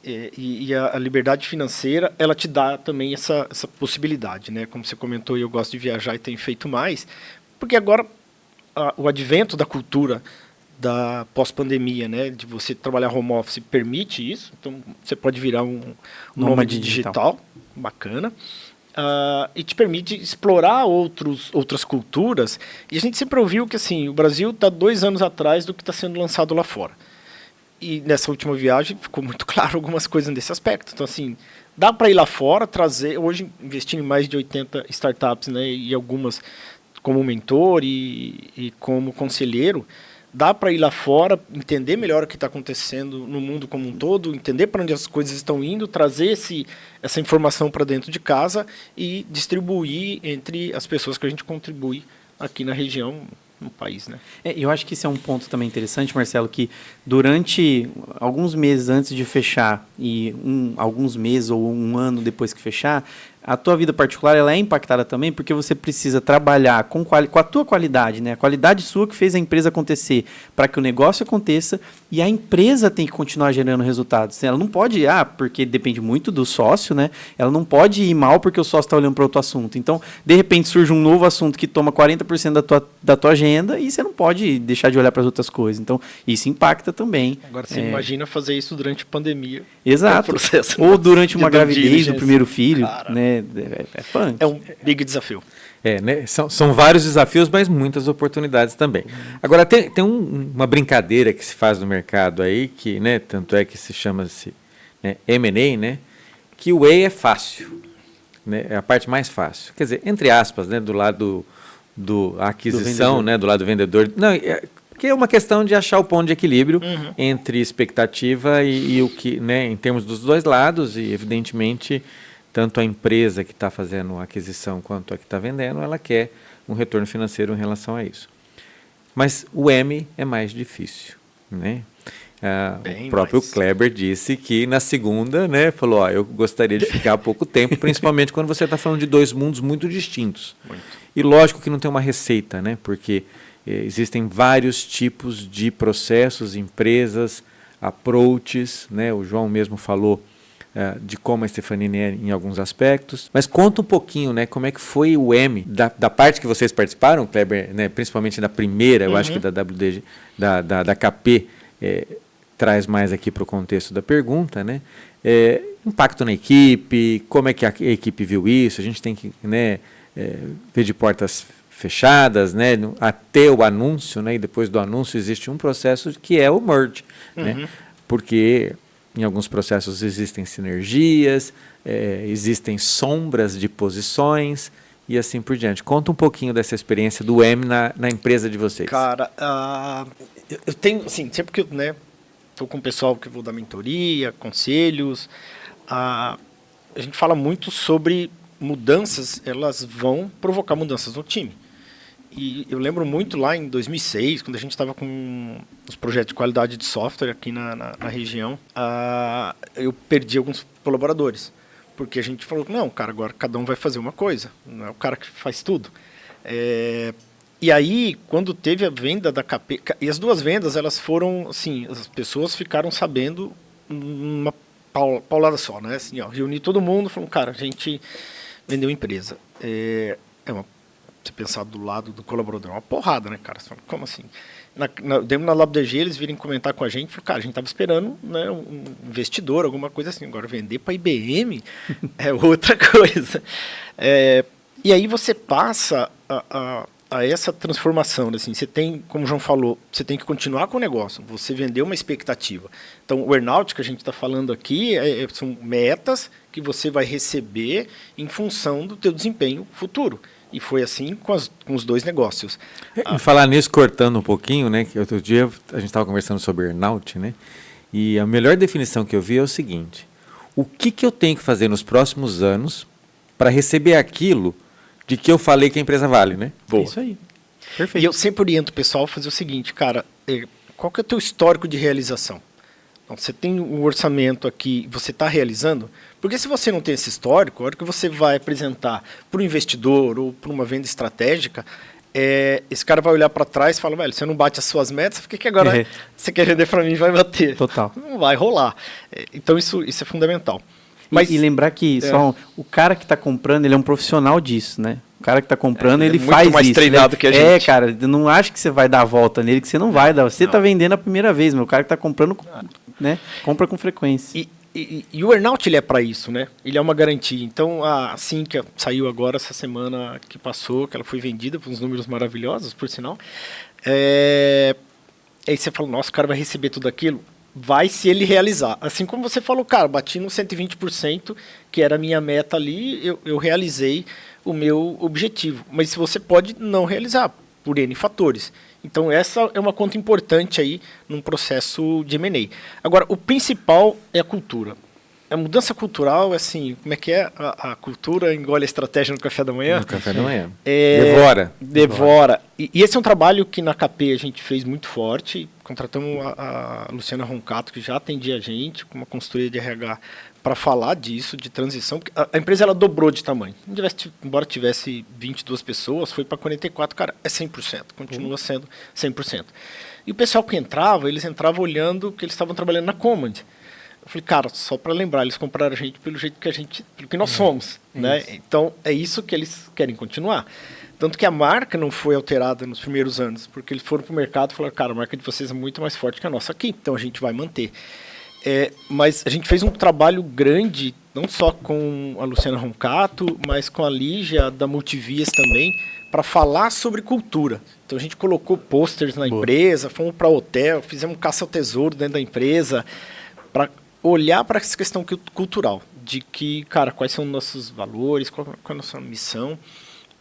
E a liberdade financeira, ela te dá também essa possibilidade, né? Como você comentou, eu gosto de viajar e tenho feito mais, porque agora o advento da cultura da pós-pandemia, né, de você trabalhar home office permite isso, então você pode virar um nômade digital, bacana, e te permite explorar outras culturas, e a gente sempre ouviu que assim, o Brasil está 2 anos atrás do que está sendo lançado lá fora. E nessa última viagem ficou muito claro algumas coisas nesse aspecto. Então, assim, dá para ir lá fora, hoje investir em mais de 80 startups, né, e algumas como mentor e como conselheiro, dá para ir lá fora, entender melhor o que está acontecendo no mundo como um todo, entender para onde as coisas estão indo, trazer essa informação para dentro de casa e distribuir entre as pessoas que a gente contribui aqui na região, no país, né? Eu acho que esse é um ponto também interessante, Marcelo, que durante alguns meses antes de fechar e alguns meses ou um ano depois que fechar, a tua vida particular ela é impactada também porque você precisa trabalhar com a tua qualidade, né? A qualidade sua que fez a empresa acontecer para que o negócio aconteça e a empresa tem que continuar gerando resultados. Ela não pode, porque depende muito do sócio, né? Ela não pode ir mal porque o sócio está olhando para outro assunto. Então, de repente surge um novo assunto que toma 40% da tua agenda e você não pode deixar de olhar para as outras coisas. Então, isso impacta também. Agora, você imagina fazer isso durante a pandemia. Exato. Ou durante uma gravidez do primeiro filho, cara, né? É punk. É um big desafio. Né? São vários desafios, mas muitas oportunidades também. Agora, tem uma brincadeira que se faz no mercado aí, que, né, tanto é que se chama-se, né, M&A, né, que o A é fácil, né, é a parte mais fácil. Quer dizer, entre aspas, né, do lado da aquisição, né, do lado do vendedor. Não, que é uma questão de achar o ponto de equilíbrio entre expectativa e o que, né, em termos dos dois lados, e evidentemente tanto a empresa que está fazendo a aquisição quanto a que está vendendo, ela quer um retorno financeiro em relação a isso. Mas o M é mais difícil, né? O próprio Kleber disse que na segunda, né, falou, eu gostaria de ficar pouco tempo, principalmente quando você está falando de dois mundos muito distintos. E lógico que não tem uma receita, né, porque existem vários tipos de processos, empresas, approaches, né, o João mesmo falou de como a Stefanini é em alguns aspectos. Mas conta um pouquinho, né, como é que foi o M, da parte que vocês participaram, Kleber, né, principalmente da primeira, eu acho que da WDG, da KP, traz mais aqui para o contexto da pergunta, né, impacto na equipe, como é que a equipe viu isso, a gente tem que, né, ver de portas fechadas, né, até o anúncio, né, e depois do anúncio existe um processo que é o merge, né, porque em alguns processos existem sinergias, existem sombras de posições e assim por diante. Conta um pouquinho dessa experiência do M na empresa de vocês. Cara, eu tenho, assim, sempre que eu estou com o pessoal que vou dar mentoria, conselhos, a gente fala muito sobre mudanças, elas vão provocar mudanças no time. E eu lembro muito lá em 2006, quando a gente estava com os projetos de qualidade de software aqui na região, eu perdi alguns colaboradores. Porque a gente falou, não, cara, agora cada um vai fazer uma coisa, não é o cara que faz tudo. E aí, quando teve a venda da KP, e as duas vendas, elas foram, assim, as pessoas ficaram sabendo uma paulada só, né? Assim, reuni todo mundo, falou, cara, a gente vendeu a empresa. Você pensar do lado do colaborador, é uma porrada, né, cara? Você fala, como assim? Demos na LabDG, eles virem comentar com a gente, falaram, cara, a gente estava esperando, né, um investidor, alguma coisa assim. Agora, vender para a IBM é outra coisa. E aí você passa a essa transformação, né, assim, você tem, como o João falou, você tem que continuar com o negócio, você vendeu uma expectativa. Então, o earnout que a gente está falando aqui são metas que você vai receber em função do teu desempenho futuro. E foi assim com os dois negócios. E falar nisso, cortando um pouquinho, né? Que outro dia a gente estava conversando sobre earnout, né? E a melhor definição que eu vi é o seguinte: o que eu tenho que fazer nos próximos anos para receber aquilo de que eu falei que a empresa vale, né? Boa. É isso aí. Perfeito. E eu sempre oriento o pessoal a fazer o seguinte, cara, qual que é o teu histórico de realização? Então, você tem um orçamento aqui, você está realizando? Porque se você não tem esse histórico, a hora que você vai apresentar para o investidor ou para uma venda estratégica, esse cara vai olhar para trás e fala, velho, você não bate as suas metas, por que agora você quer vender para mim e vai bater? Total. Não vai rolar. Então, isso é fundamental. Mas, e lembrar que o cara que está comprando, ele é um profissional disso, né? O cara que está comprando, ele faz isso. Muito mais treinado que a gente. Cara, eu não acho que você vai dar a volta nele, que você não vai dar. Você está vendendo a primeira vez, meu. O cara que está comprando, né, compra com frequência. E o earnout, ele é para isso, né? Ele é uma garantia. Então, a Sinqia saiu agora essa semana que passou, que ela foi vendida por uns números maravilhosos, por sinal. Aí você fala, nossa, o cara vai receber tudo aquilo? Vai se ele realizar. Assim como você falou, cara, bati no 120%, que era a minha meta ali, eu realizei o meu objetivo. Mas você pode não realizar, por N fatores. Então, essa é uma conta importante aí num processo de M&A. Agora, o principal é a cultura. a mudança cultural, assim, como é que é? A cultura engole a estratégia no café da manhã? No café da manhã. Devora. E esse é um trabalho que na KP a gente fez muito forte. Contratamos a Luciana Roncato, que já atendia a gente, com uma consultoria de RH, para falar disso, de transição. A empresa ela dobrou de tamanho. Embora tivesse 22 pessoas, foi para 44, cara, é 100%. Continua sendo 100%. E o pessoal que entrava, eles entravam olhando que eles estavam trabalhando na Command. Eu falei, cara, só para lembrar, eles compraram a gente pelo jeito pelo que nós somos, né? Então, é isso que eles querem continuar. Tanto que a marca não foi alterada nos primeiros anos, porque eles foram para o mercado e falaram, cara, a marca de vocês é muito mais forte que a nossa aqui, então a gente vai manter. Mas a gente fez um trabalho grande, não só com a Luciana Roncato, mas com a Lígia da Multivias também, para falar sobre cultura. Então a gente colocou posters na empresa, fomos para hotel, fizemos caça ao tesouro dentro da empresa, para olhar para essa questão cultural, de que, cara, quais são os nossos valores, qual é a nossa missão,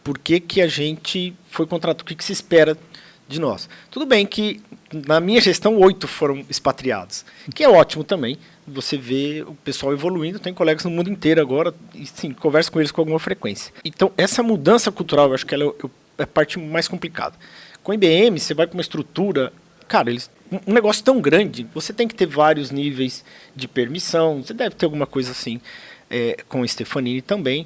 por que a gente foi contratado, o que se espera de nós. Tudo bem que, na minha gestão, 8 foram expatriados, que é ótimo também, você vê o pessoal evoluindo, tem colegas no mundo inteiro agora, e sim, converso com eles com alguma frequência. Então, essa mudança cultural, eu acho que ela é a parte mais complicada. Com a IBM, você vai para uma estrutura, cara, um negócio tão grande, você tem que ter vários níveis de permissão, você deve ter alguma coisa assim com a Stefanini também,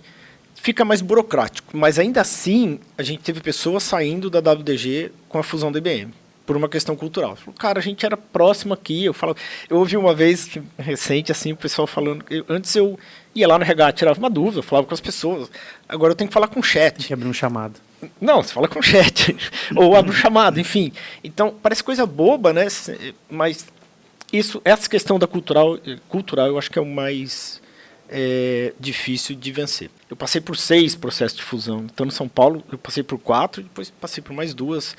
fica mais burocrático, mas ainda assim a gente teve pessoas saindo da WDG com a fusão da IBM, por uma questão cultural. Falou, cara, a gente era próximo aqui, eu ouvi uma vez, recente, assim, o pessoal falando, antes eu ia lá no RH, tirava uma dúvida, falava com as pessoas, agora eu tenho que falar com o chat. Tem que abrir um chamado. Não, você fala com o chat, ou abre um chamado, enfim. Então, parece coisa boba, né? Mas essa questão da cultural, eu acho que é o mais difícil de vencer. Eu passei por 6 processos de fusão. Então, em São Paulo, eu passei por 4, depois passei por mais 2,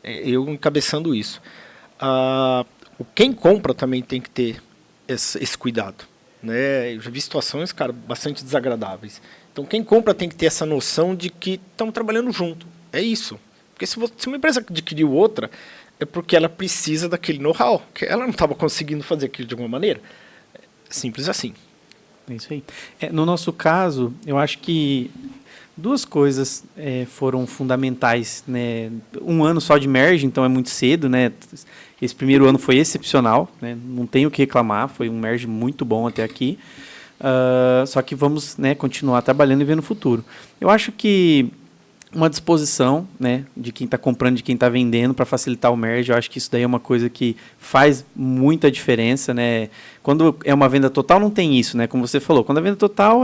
eu encabeçando isso. Quem compra também tem que ter esse cuidado. Né? Eu já vi situações, cara, bastante desagradáveis. Então, quem compra tem que ter essa noção de que estão trabalhando junto. É isso. Porque se uma empresa adquiriu outra, é porque ela precisa daquele know-how, que ela não estava conseguindo fazer aquilo de alguma maneira. Simples assim. É isso aí. No nosso caso, eu acho que 2 coisas foram fundamentais. Né? 1 ano só de merge, então é muito cedo. Né? Esse primeiro ano foi excepcional, né? Não tenho o que reclamar, foi um merge muito bom até aqui. Só que vamos, né, continuar trabalhando e ver no futuro. Eu acho que uma disposição, né, de quem está comprando, de quem está vendendo para facilitar o merge, eu acho que isso daí é uma coisa que faz muita diferença. Né? Quando é uma venda total não tem isso, né? Como você falou, quando a venda total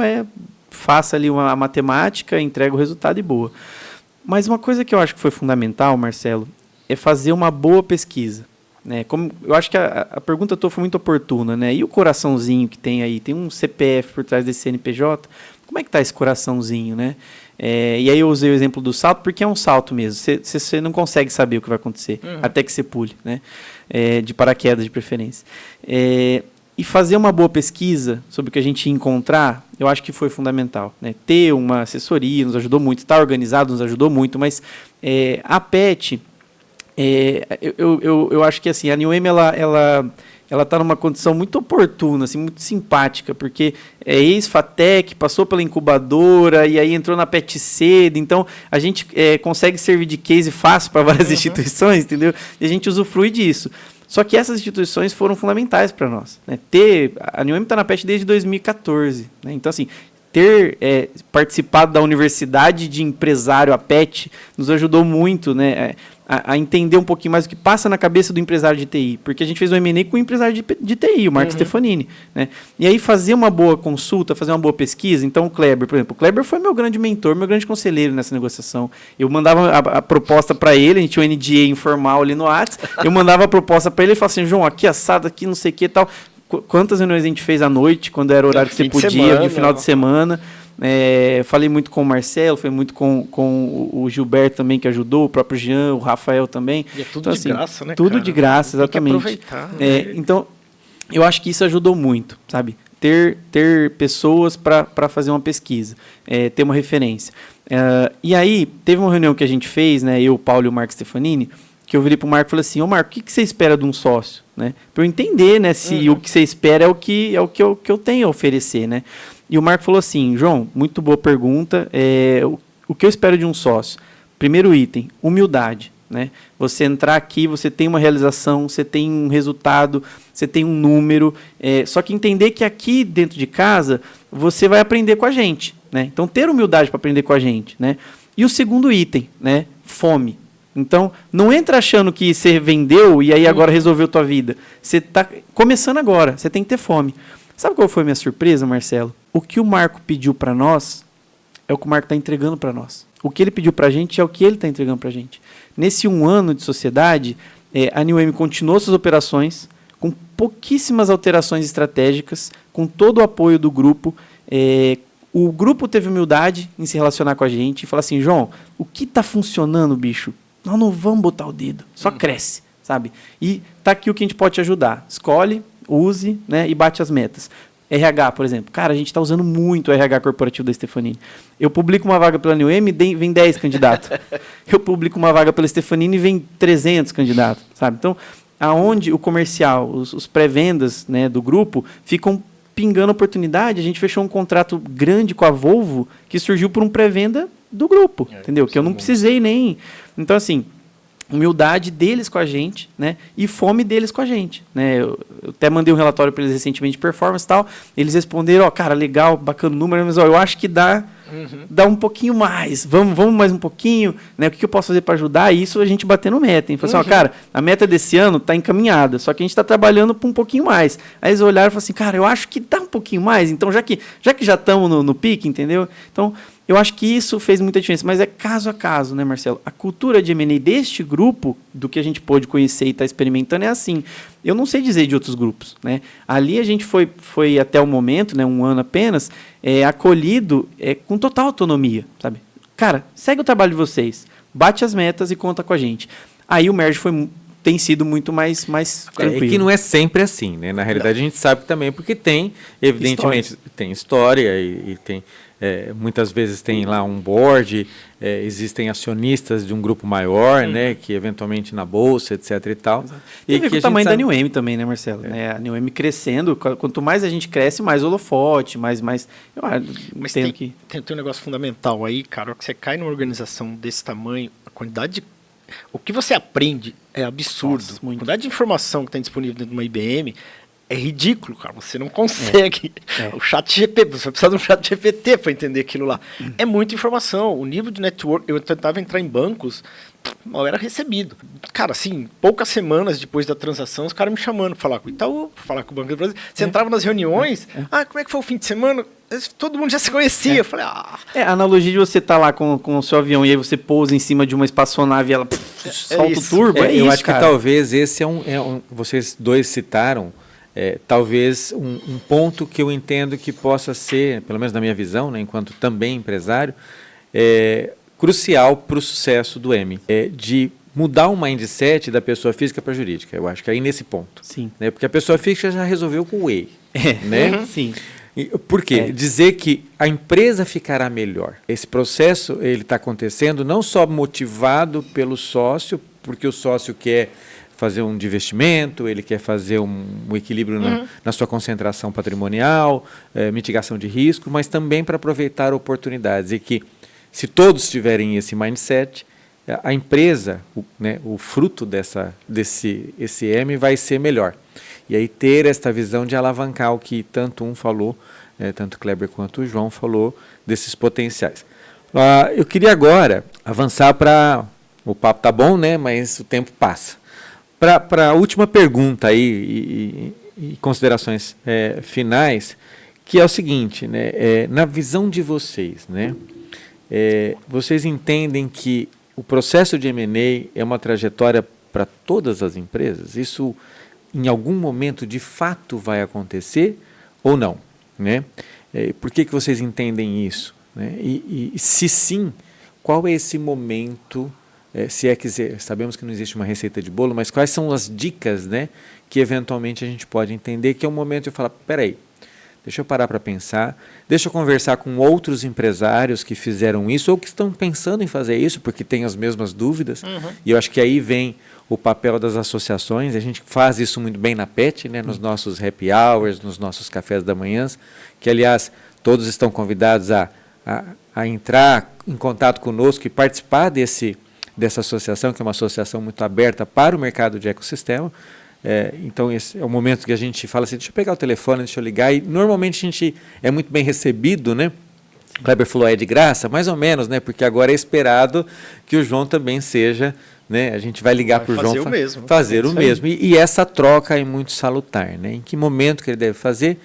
faça ali a matemática, entrega o resultado e boa. Mas uma coisa que eu acho que foi fundamental, Marcelo, é fazer uma boa pesquisa. Né? Eu acho que a pergunta tua foi muito oportuna, né? E o coraçãozinho que tem aí? Tem um CPF por trás desse CNPJ? Como é que está esse coraçãozinho, né? E aí eu usei o exemplo do salto, porque é um salto mesmo. Você não consegue saber o que vai acontecer, até que você pule, né? De paraquedas de preferência. E fazer uma boa pesquisa sobre o que a gente ia encontrar, eu acho que foi fundamental. Né? Ter uma assessoria nos ajudou muito, estar organizado nos ajudou muito, mas a PET... eu acho que assim, a New M ela está numa condição muito oportuna, assim, muito simpática, porque é ex-Fatec, passou pela incubadora e aí entrou na PET cedo, então a gente consegue servir de case fácil para várias instituições, entendeu? E a gente usufrui disso. Só que essas instituições foram fundamentais para nós. Né? A New M está na PET desde 2014, né? Então assim, ter participado da universidade de empresário, a PET, nos ajudou muito, né, a entender um pouquinho mais o que passa na cabeça do empresário de TI. Porque a gente fez um M&A com o empresário de TI, o Marco Stefanini. Né? E aí fazer uma boa consulta, fazer uma boa pesquisa. Então o Kleber, por exemplo, o Kleber foi meu grande mentor, meu grande conselheiro nessa negociação. Eu mandava a proposta para ele, a gente tinha um NDA informal ali no WhatsApp, eu mandava a proposta para ele e falava assim, João, aqui assado, aqui não sei o que e tal. Quantas reuniões a gente fez à noite, quando era horário que você podia, de final de semana. Falei muito com o Marcelo, falei muito com o Gilberto também, que ajudou, o próprio Jean, o Rafael também. E é tudo então, de assim, graça, né, tudo cara? de graça, exatamente. Tem que aproveitar. Né? Então, eu acho que isso ajudou muito, sabe? Ter pessoas para fazer uma pesquisa, ter uma referência. E aí, teve uma reunião que a gente fez, né, eu, o Paulo e o Marco Stefanini, que eu virei pro Marco e falei assim, ô Marco, o que você espera de um sócio? Né? Para eu entender, né, se o que você espera é o que eu tenho a oferecer, né? E o Marco falou assim, João, muito boa pergunta, o que eu espero de um sócio? Primeiro item, humildade. Né? Você entrar aqui, você tem uma realização, você tem um resultado, você tem um número, só que entender que aqui dentro de casa você vai aprender com a gente. Né? Então, ter humildade para aprender com a gente. Né? E o segundo item, né? Fome. Então, não entra achando que você vendeu e aí agora resolveu tua vida. Você está começando agora, você tem que ter fome. Sabe qual foi a minha surpresa, Marcelo? O que o Marco pediu para nós é o que o Marco está entregando para nós. O que ele pediu para a gente é o que ele está entregando para a gente. Nesse 1 ano de sociedade, a New Wave continuou suas operações, com pouquíssimas alterações estratégicas, com todo o apoio do grupo. O grupo teve humildade em se relacionar com a gente e falar assim, João, o que está funcionando, bicho? Nós não vamos botar o dedo, só cresce, sabe? E tá aqui o que a gente pode te ajudar. Escolhe, use, né, e bate as metas. RH, por exemplo. Cara, a gente está usando muito o RH corporativo da Stefanini. Eu publico uma vaga pela New M, vem 10 candidatos. Eu publico uma vaga pela Stefanini e vem 300 candidatos, sabe? Então, aonde o comercial, os pré-vendas, né, do grupo ficam pingando oportunidade, a gente fechou um contrato grande com a Volvo que surgiu por um pré-venda do grupo, entendeu? Que eu não precisei nem... Então, assim, humildade deles com a gente, né? E fome deles com a gente, né? Eu até mandei um relatório para eles recentemente de performance e tal. Eles responderam, cara, legal, bacana o número, mas eu acho que dá um pouquinho mais. Vamos mais um pouquinho, né? O que eu posso fazer para ajudar? E isso a gente batendo meta. Falei assim, cara, a meta desse ano está encaminhada, só que a gente está trabalhando para um pouquinho mais. Aí eles olharam e falaram assim, cara, eu acho que dá um pouquinho mais. Então, já que já estamos no pique, entendeu? Então, eu acho que isso fez muita diferença, mas é caso a caso, né, Marcelo? A cultura de M&A deste grupo, do que a gente pôde conhecer e está experimentando, é assim. Eu não sei dizer de outros grupos, né? Ali a gente foi até o momento, né, 1 ano apenas, acolhido com total autonomia, sabe? Cara, segue o trabalho de vocês, bate as metas e conta com a gente. Aí o merge tem sido muito mais tranquilo. É que não é sempre assim, né? Na realidade, a gente sabe também, porque tem, evidentemente, tem história e tem... muitas vezes tem lá um board, existem acionistas de um grupo maior, né, que eventualmente na bolsa, etc. e tal. E que o tamanho da New M também, né, Marcelo? A New M crescendo, quanto mais a gente cresce, mais holofote, mais Mas tem um negócio fundamental aí, cara, que você cai numa organização desse tamanho, a quantidade de... O que você aprende é absurdo. Nossa, a quantidade de informação que tem disponível dentro de uma IBM é ridículo, cara. Você não consegue. O chat GPT, você vai precisar de um chat GPT para entender aquilo lá. É muita informação. O nível de network, eu tentava entrar em bancos, mal era recebido. Cara, assim, poucas semanas depois da transação, os caras me chamando para falar com o Itaú, para falar com o Banco do Brasil. Você entrava nas reuniões, como é que foi o fim de semana? Todo mundo já se conhecia. Eu falei, a analogia de você estar lá com o seu avião e aí você pousa em cima de uma espaçonave e ela solta o turbo. Eu acho que talvez esse vocês dois citaram, talvez um ponto que eu entendo que possa ser, pelo menos na minha visão, né, enquanto também empresário, crucial para o sucesso do M, de mudar o mindset da pessoa física para a jurídica. Eu acho que aí nesse ponto. Sim. Né, porque a pessoa física já resolveu com o E. Né? Sim. Por quê? Dizer que a empresa ficará melhor. Esse processo ele está acontecendo não só motivado pelo sócio, porque o sócio quer fazer um investimento, ele quer fazer um equilíbrio na sua concentração patrimonial, mitigação de risco, mas também para aproveitar oportunidades. E que, se todos tiverem esse mindset, a empresa, o fruto desse ECM vai ser melhor. E aí ter esta visão de alavancar o que tanto um falou, tanto o Kleber quanto o João falou, desses potenciais. Eu queria agora avançar para... O papo tá bom, né? Mas o tempo passa. Para a última pergunta aí e considerações finais, que é o seguinte, né? Na visão de vocês, né? Vocês entendem que o processo de M&A é uma trajetória para todas as empresas? Isso, em algum momento, de fato vai acontecer ou não? Né? Por que vocês entendem isso? Né? E se sim, qual é esse momento... se é que sabemos que não existe uma receita de bolo, mas quais são as dicas, né, que eventualmente a gente pode entender que é o momento de falar, peraí, deixa eu parar para pensar, deixa eu conversar com outros empresários que fizeram isso ou que estão pensando em fazer isso porque têm as mesmas dúvidas, e eu acho que aí vem o papel das associações. A gente faz isso muito bem na PET, né, nos nossos happy hours, nos nossos cafés da manhã, que, aliás, todos estão convidados a entrar em contato conosco e participar dessa associação, que é uma associação muito aberta para o mercado de ecossistema. Então, esse é o momento que a gente fala assim, deixa eu pegar o telefone, deixa eu ligar, e normalmente a gente é muito bem recebido, né? O Kleber falou, é de graça? Mais ou menos, né? Porque agora é esperado que o João também seja, né? A gente vai ligar para o João fazer o mesmo. E essa troca é muito salutar, né? Em que momento que ele deve fazer?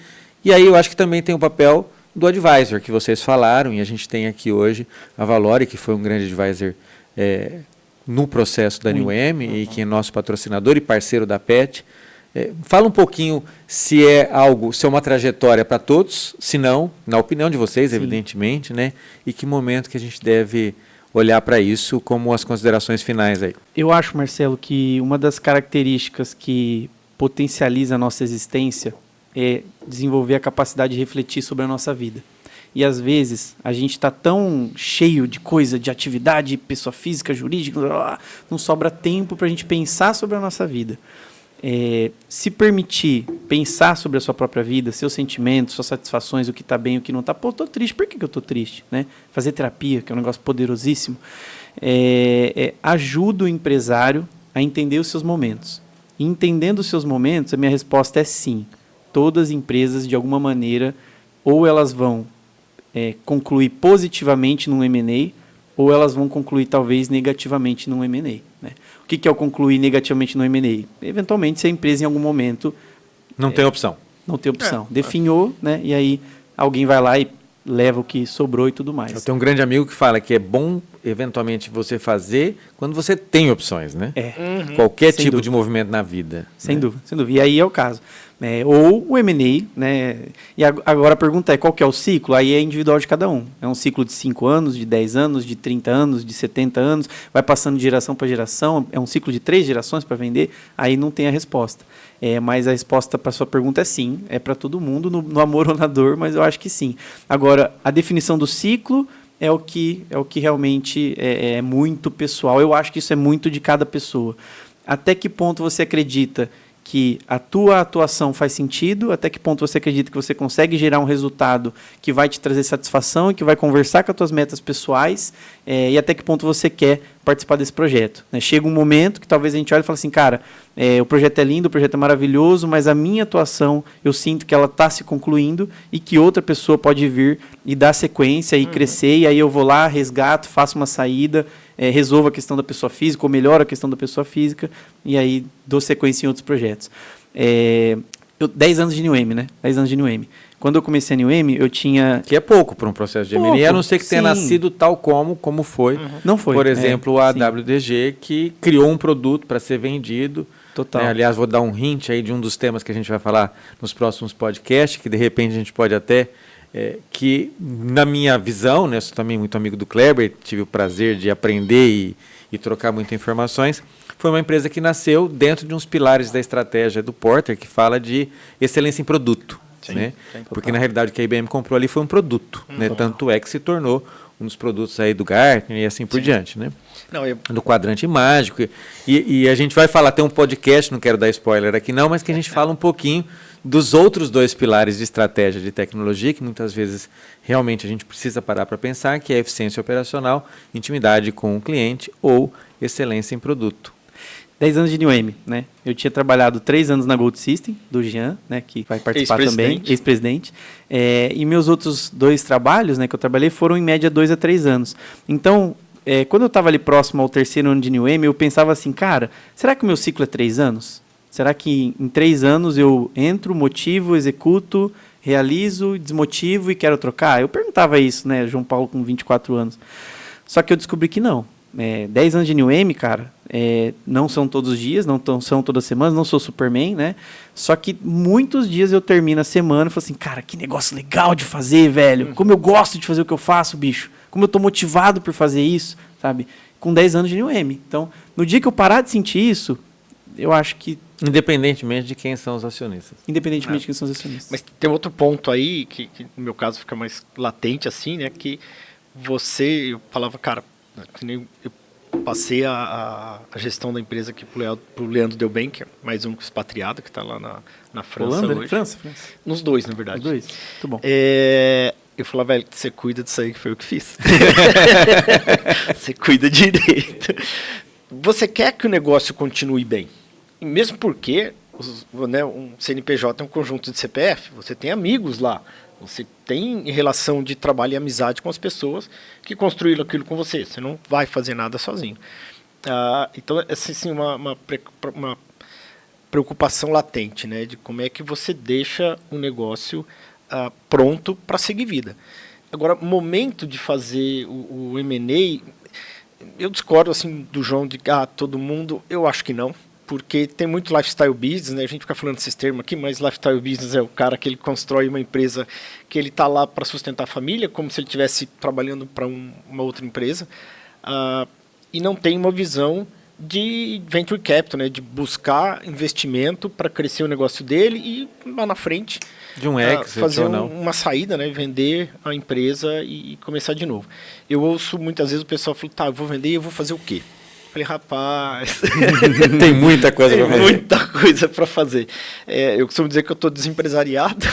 E aí eu acho que também tem o papel do advisor, que vocês falaram, e a gente tem aqui hoje a Valori, que foi um grande advisor no processo da NewM, e que é nosso patrocinador e parceiro da PET. Fala um pouquinho se é uma trajetória para todos, se não, na opinião de vocês, sim, evidentemente, né? E que momento que a gente deve olhar para isso como as considerações finais aí. Eu acho, Marcelo, que uma das características que potencializa a nossa existência é desenvolver a capacidade de refletir sobre a nossa vida. E às vezes a gente está tão cheio de coisa, de atividade, pessoa física, jurídica, não sobra tempo para a gente pensar sobre a nossa vida. Se permitir pensar sobre a sua própria vida, seus sentimentos, suas satisfações, o que está bem, o que não está. Pô, eu tô triste, por que eu tô triste? Né? Fazer terapia, que é um negócio poderosíssimo, ajuda o empresário a entender os seus momentos. E entendendo os seus momentos, a minha resposta é sim. Todas as empresas, de alguma maneira, ou elas vão concluir positivamente num M&A, ou elas vão concluir talvez negativamente num M&A. Né? O que é o concluir negativamente no M&A? Eventualmente, se a empresa em algum momento... Não tem opção. Não tem opção. Definhou, né? E aí alguém vai lá e leva o que sobrou e tudo mais. Eu tenho um grande amigo que fala que é bom, eventualmente, você fazer quando você tem opções, né? Qualquer sem tipo dúvida de movimento na vida. Sem dúvida, sem dúvida. E aí é o caso. Ou o M&A, né? E agora a pergunta é, qual que é o ciclo? Aí é individual de cada um. É um ciclo de 5 anos, de 10 anos, de 30 anos, de 70 anos, vai passando de geração para geração, é um ciclo de 3 gerações para vender, aí não tem a resposta. Mas a resposta para a sua pergunta é sim, é para todo mundo, no amor ou na dor, mas eu acho que sim. Agora, a definição do ciclo é o que realmente é muito pessoal. Eu acho que isso é muito de cada pessoa. Até que ponto você acredita que a tua atuação faz sentido, até que ponto você acredita que você consegue gerar um resultado que vai te trazer satisfação e que vai conversar com as tuas metas pessoais, e até que ponto você quer participar desse projeto. Né? Chega um momento que talvez a gente olhe e fale assim, cara, o projeto é lindo, o projeto é maravilhoso, mas a minha atuação, eu sinto que ela está se concluindo e que outra pessoa pode vir e dar sequência e crescer, e aí eu vou lá, resgato, faço uma saída, resolvo a questão da pessoa física, ou melhoro a questão da pessoa física, e aí dou sequência em outros projetos. 10 anos de NewM, né? 10 anos de NewM. Quando eu comecei a NewM, eu tinha... Que é pouco para um processo de M&A, a não ser que tenha nascido tal como foi. Não foi. Por exemplo, a WDG, que criou um produto para ser vendido. Total. Aliás, vou dar um hint aí de um dos temas que a gente vai falar nos próximos podcasts, que de repente a gente pode até... que, na minha visão, né, eu sou também muito amigo do Kleber, tive o prazer de aprender e trocar muitas informações, foi uma empresa que nasceu dentro de uns pilares da estratégia do Porter, que fala de excelência em produto. Sim, né? Porque, na realidade, o que a IBM comprou ali foi um produto. Né? Tanto é que se tornou um dos produtos aí do Gartner e assim por diante. Né? Do quadrante mágico. E a gente vai falar, tem um podcast, não quero dar spoiler aqui não, mas que a gente fala um pouquinho dos outros 2 pilares de estratégia de tecnologia, que muitas vezes realmente a gente precisa parar para pensar, que é eficiência operacional, intimidade com o cliente ou excelência em produto. 10 anos de NewM, né? Eu tinha trabalhado 3 anos na Gold System, do Jean, né, que vai participar também, ex-presidente. E meus outros 2 trabalhos, né, que eu trabalhei foram em média 2 a 3 anos. Então, quando eu estava ali próximo ao 3º ano de NewM, eu pensava assim, cara, será que o meu ciclo é 3 anos? Será que em 3 anos eu entro, motivo, executo, realizo, desmotivo e quero trocar? Eu perguntava isso, né, João Paulo com 24 anos. Só que eu descobri que não. 10 anos de NewM, cara, não são todos os dias, não são todas as semanas, não sou Superman, né? Só que muitos dias eu termino a semana e falo assim, cara, que negócio legal de fazer, velho. Como eu gosto de fazer o que eu faço, bicho. Como eu tô motivado por fazer isso, sabe? Com 10 anos de NewM. Então, no dia que eu parar de sentir isso, eu acho que... Independentemente de quem são os acionistas. Independentemente de quem são os acionistas. Mas tem outro ponto aí, que no meu caso fica mais latente assim, né? Que eu falava, cara, eu passei a gestão da empresa aqui pro Leandro Delben, que é mais um expatriado que está lá na França Holanda, hoje. França. Nos dois, na verdade. Os dois, muito bom. Eu falei, velho, você cuida disso aí que foi eu que fiz. Você cuida direito. Você quer que o negócio continue bem. E mesmo porque um CNPJ é um conjunto de CPF, você tem amigos lá. Você tem relação de trabalho e amizade com as pessoas que construíram aquilo com você. Você não vai fazer nada sozinho. Então, essa é assim, uma preocupação latente, né, de como é que você deixa o negócio pronto para seguir vida. Agora, momento de fazer o M&A, eu discordo assim, do João de todo mundo, eu acho que não. Porque tem muito lifestyle business, né? A gente fica falando esses termos aqui, mas lifestyle business é o cara que ele constrói uma empresa que ele está lá para sustentar a família, como se ele estivesse trabalhando para uma outra empresa, e não tem uma visão de venture capital, né? De buscar investimento para crescer o negócio dele e lá na frente de um exit, fazer uma saída, né? Vender a empresa e começar de novo. Eu ouço muitas vezes o pessoal falar, eu vou vender e eu vou fazer o quê? Falei, rapaz, tem muita coisa para fazer. Muita coisa para fazer. Eu costumo dizer que eu estou desempresariado,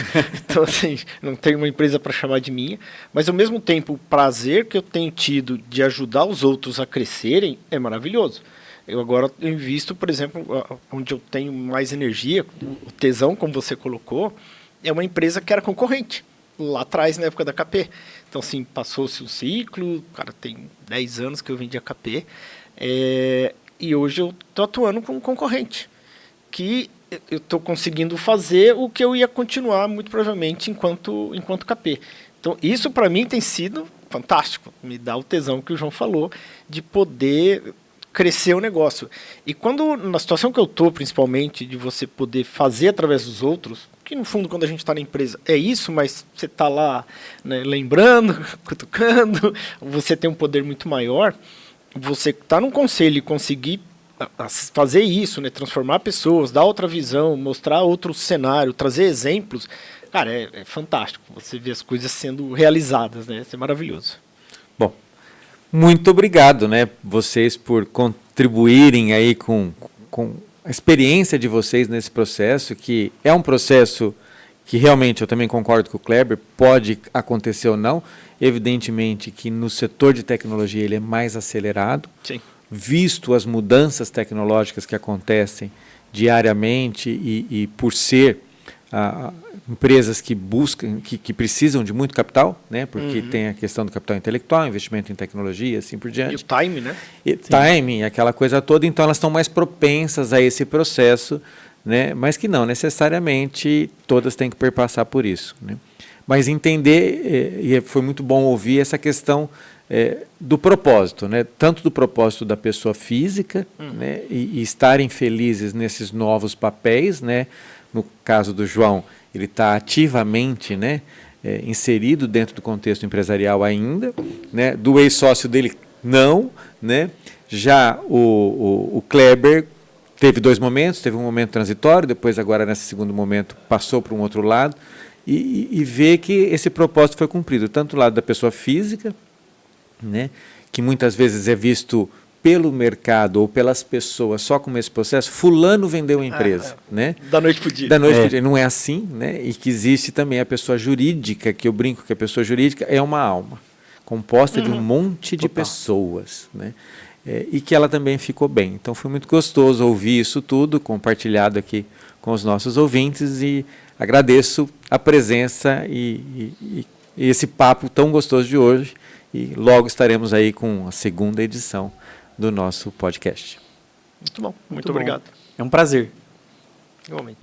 então assim, não tenho uma empresa para chamar de minha, mas ao mesmo tempo o prazer que eu tenho tido de ajudar os outros a crescerem é maravilhoso. Eu agora invisto, por exemplo, onde eu tenho mais energia, o tesão, como você colocou, é uma empresa que era concorrente, lá atrás, na época da KP. Então, assim, passou-se um ciclo, cara, tem 10 anos que eu vendi a KP, e hoje eu estou atuando com um concorrente, que eu estou conseguindo fazer o que eu ia continuar, muito provavelmente, enquanto KP. Então, isso para mim tem sido fantástico. Me dá o tesão que o João falou, de poder crescer o negócio. E quando, na situação que eu estou, principalmente, de você poder fazer através dos outros, que no fundo, quando a gente está na empresa, é isso, mas você está lá, né, lembrando, cutucando, você tem um poder muito maior. Você está num conselho e conseguir fazer isso, né, transformar pessoas, dar outra visão, mostrar outro cenário, trazer exemplos, cara, é fantástico. Você vê as coisas sendo realizadas, né? Isso é maravilhoso. Bom, muito obrigado, né, vocês por contribuírem aí com a experiência de vocês nesse processo, que é um processo que realmente, eu também concordo com o Kleber, pode acontecer ou não. Evidentemente que no setor de tecnologia ele é mais acelerado, Sim. Visto as mudanças tecnológicas que acontecem diariamente e por ser empresas que buscam, que precisam de muito capital, né? Porque tem a questão do capital intelectual, investimento em tecnologia, assim por diante. E o time, né? E timing, aquela coisa toda, então elas estão mais propensas a esse processo, né? Mas que não necessariamente todas têm que perpassar por isso, né? Mas entender, e foi muito bom ouvir essa questão do propósito, né? Tanto do propósito da pessoa física, né? E estarem felizes nesses novos papéis, né? No caso do João, ele está ativamente, né? Inserido dentro do contexto empresarial ainda, né? Do ex-sócio dele, não, né? Já o Kleber teve 2 momentos, teve um momento transitório, depois agora nesse segundo momento passou para um outro lado, e ver que esse propósito foi cumprido, tanto do lado da pessoa física, né, que muitas vezes é visto pelo mercado ou pelas pessoas só como esse processo, fulano vendeu a empresa, né? Da noite pro dia. Da noite pro dia. Não é assim, né? E que existe também a pessoa jurídica, que eu brinco que a pessoa jurídica é uma alma, composta de um monte de pessoas, né? E que ela também ficou bem. Então foi muito gostoso ouvir isso tudo, compartilhado aqui com os nossos ouvintes, e agradeço a presença e esse papo tão gostoso de hoje, e logo estaremos aí com a segunda edição do nosso podcast. Muito bom, muito obrigado. É um prazer. Igualmente.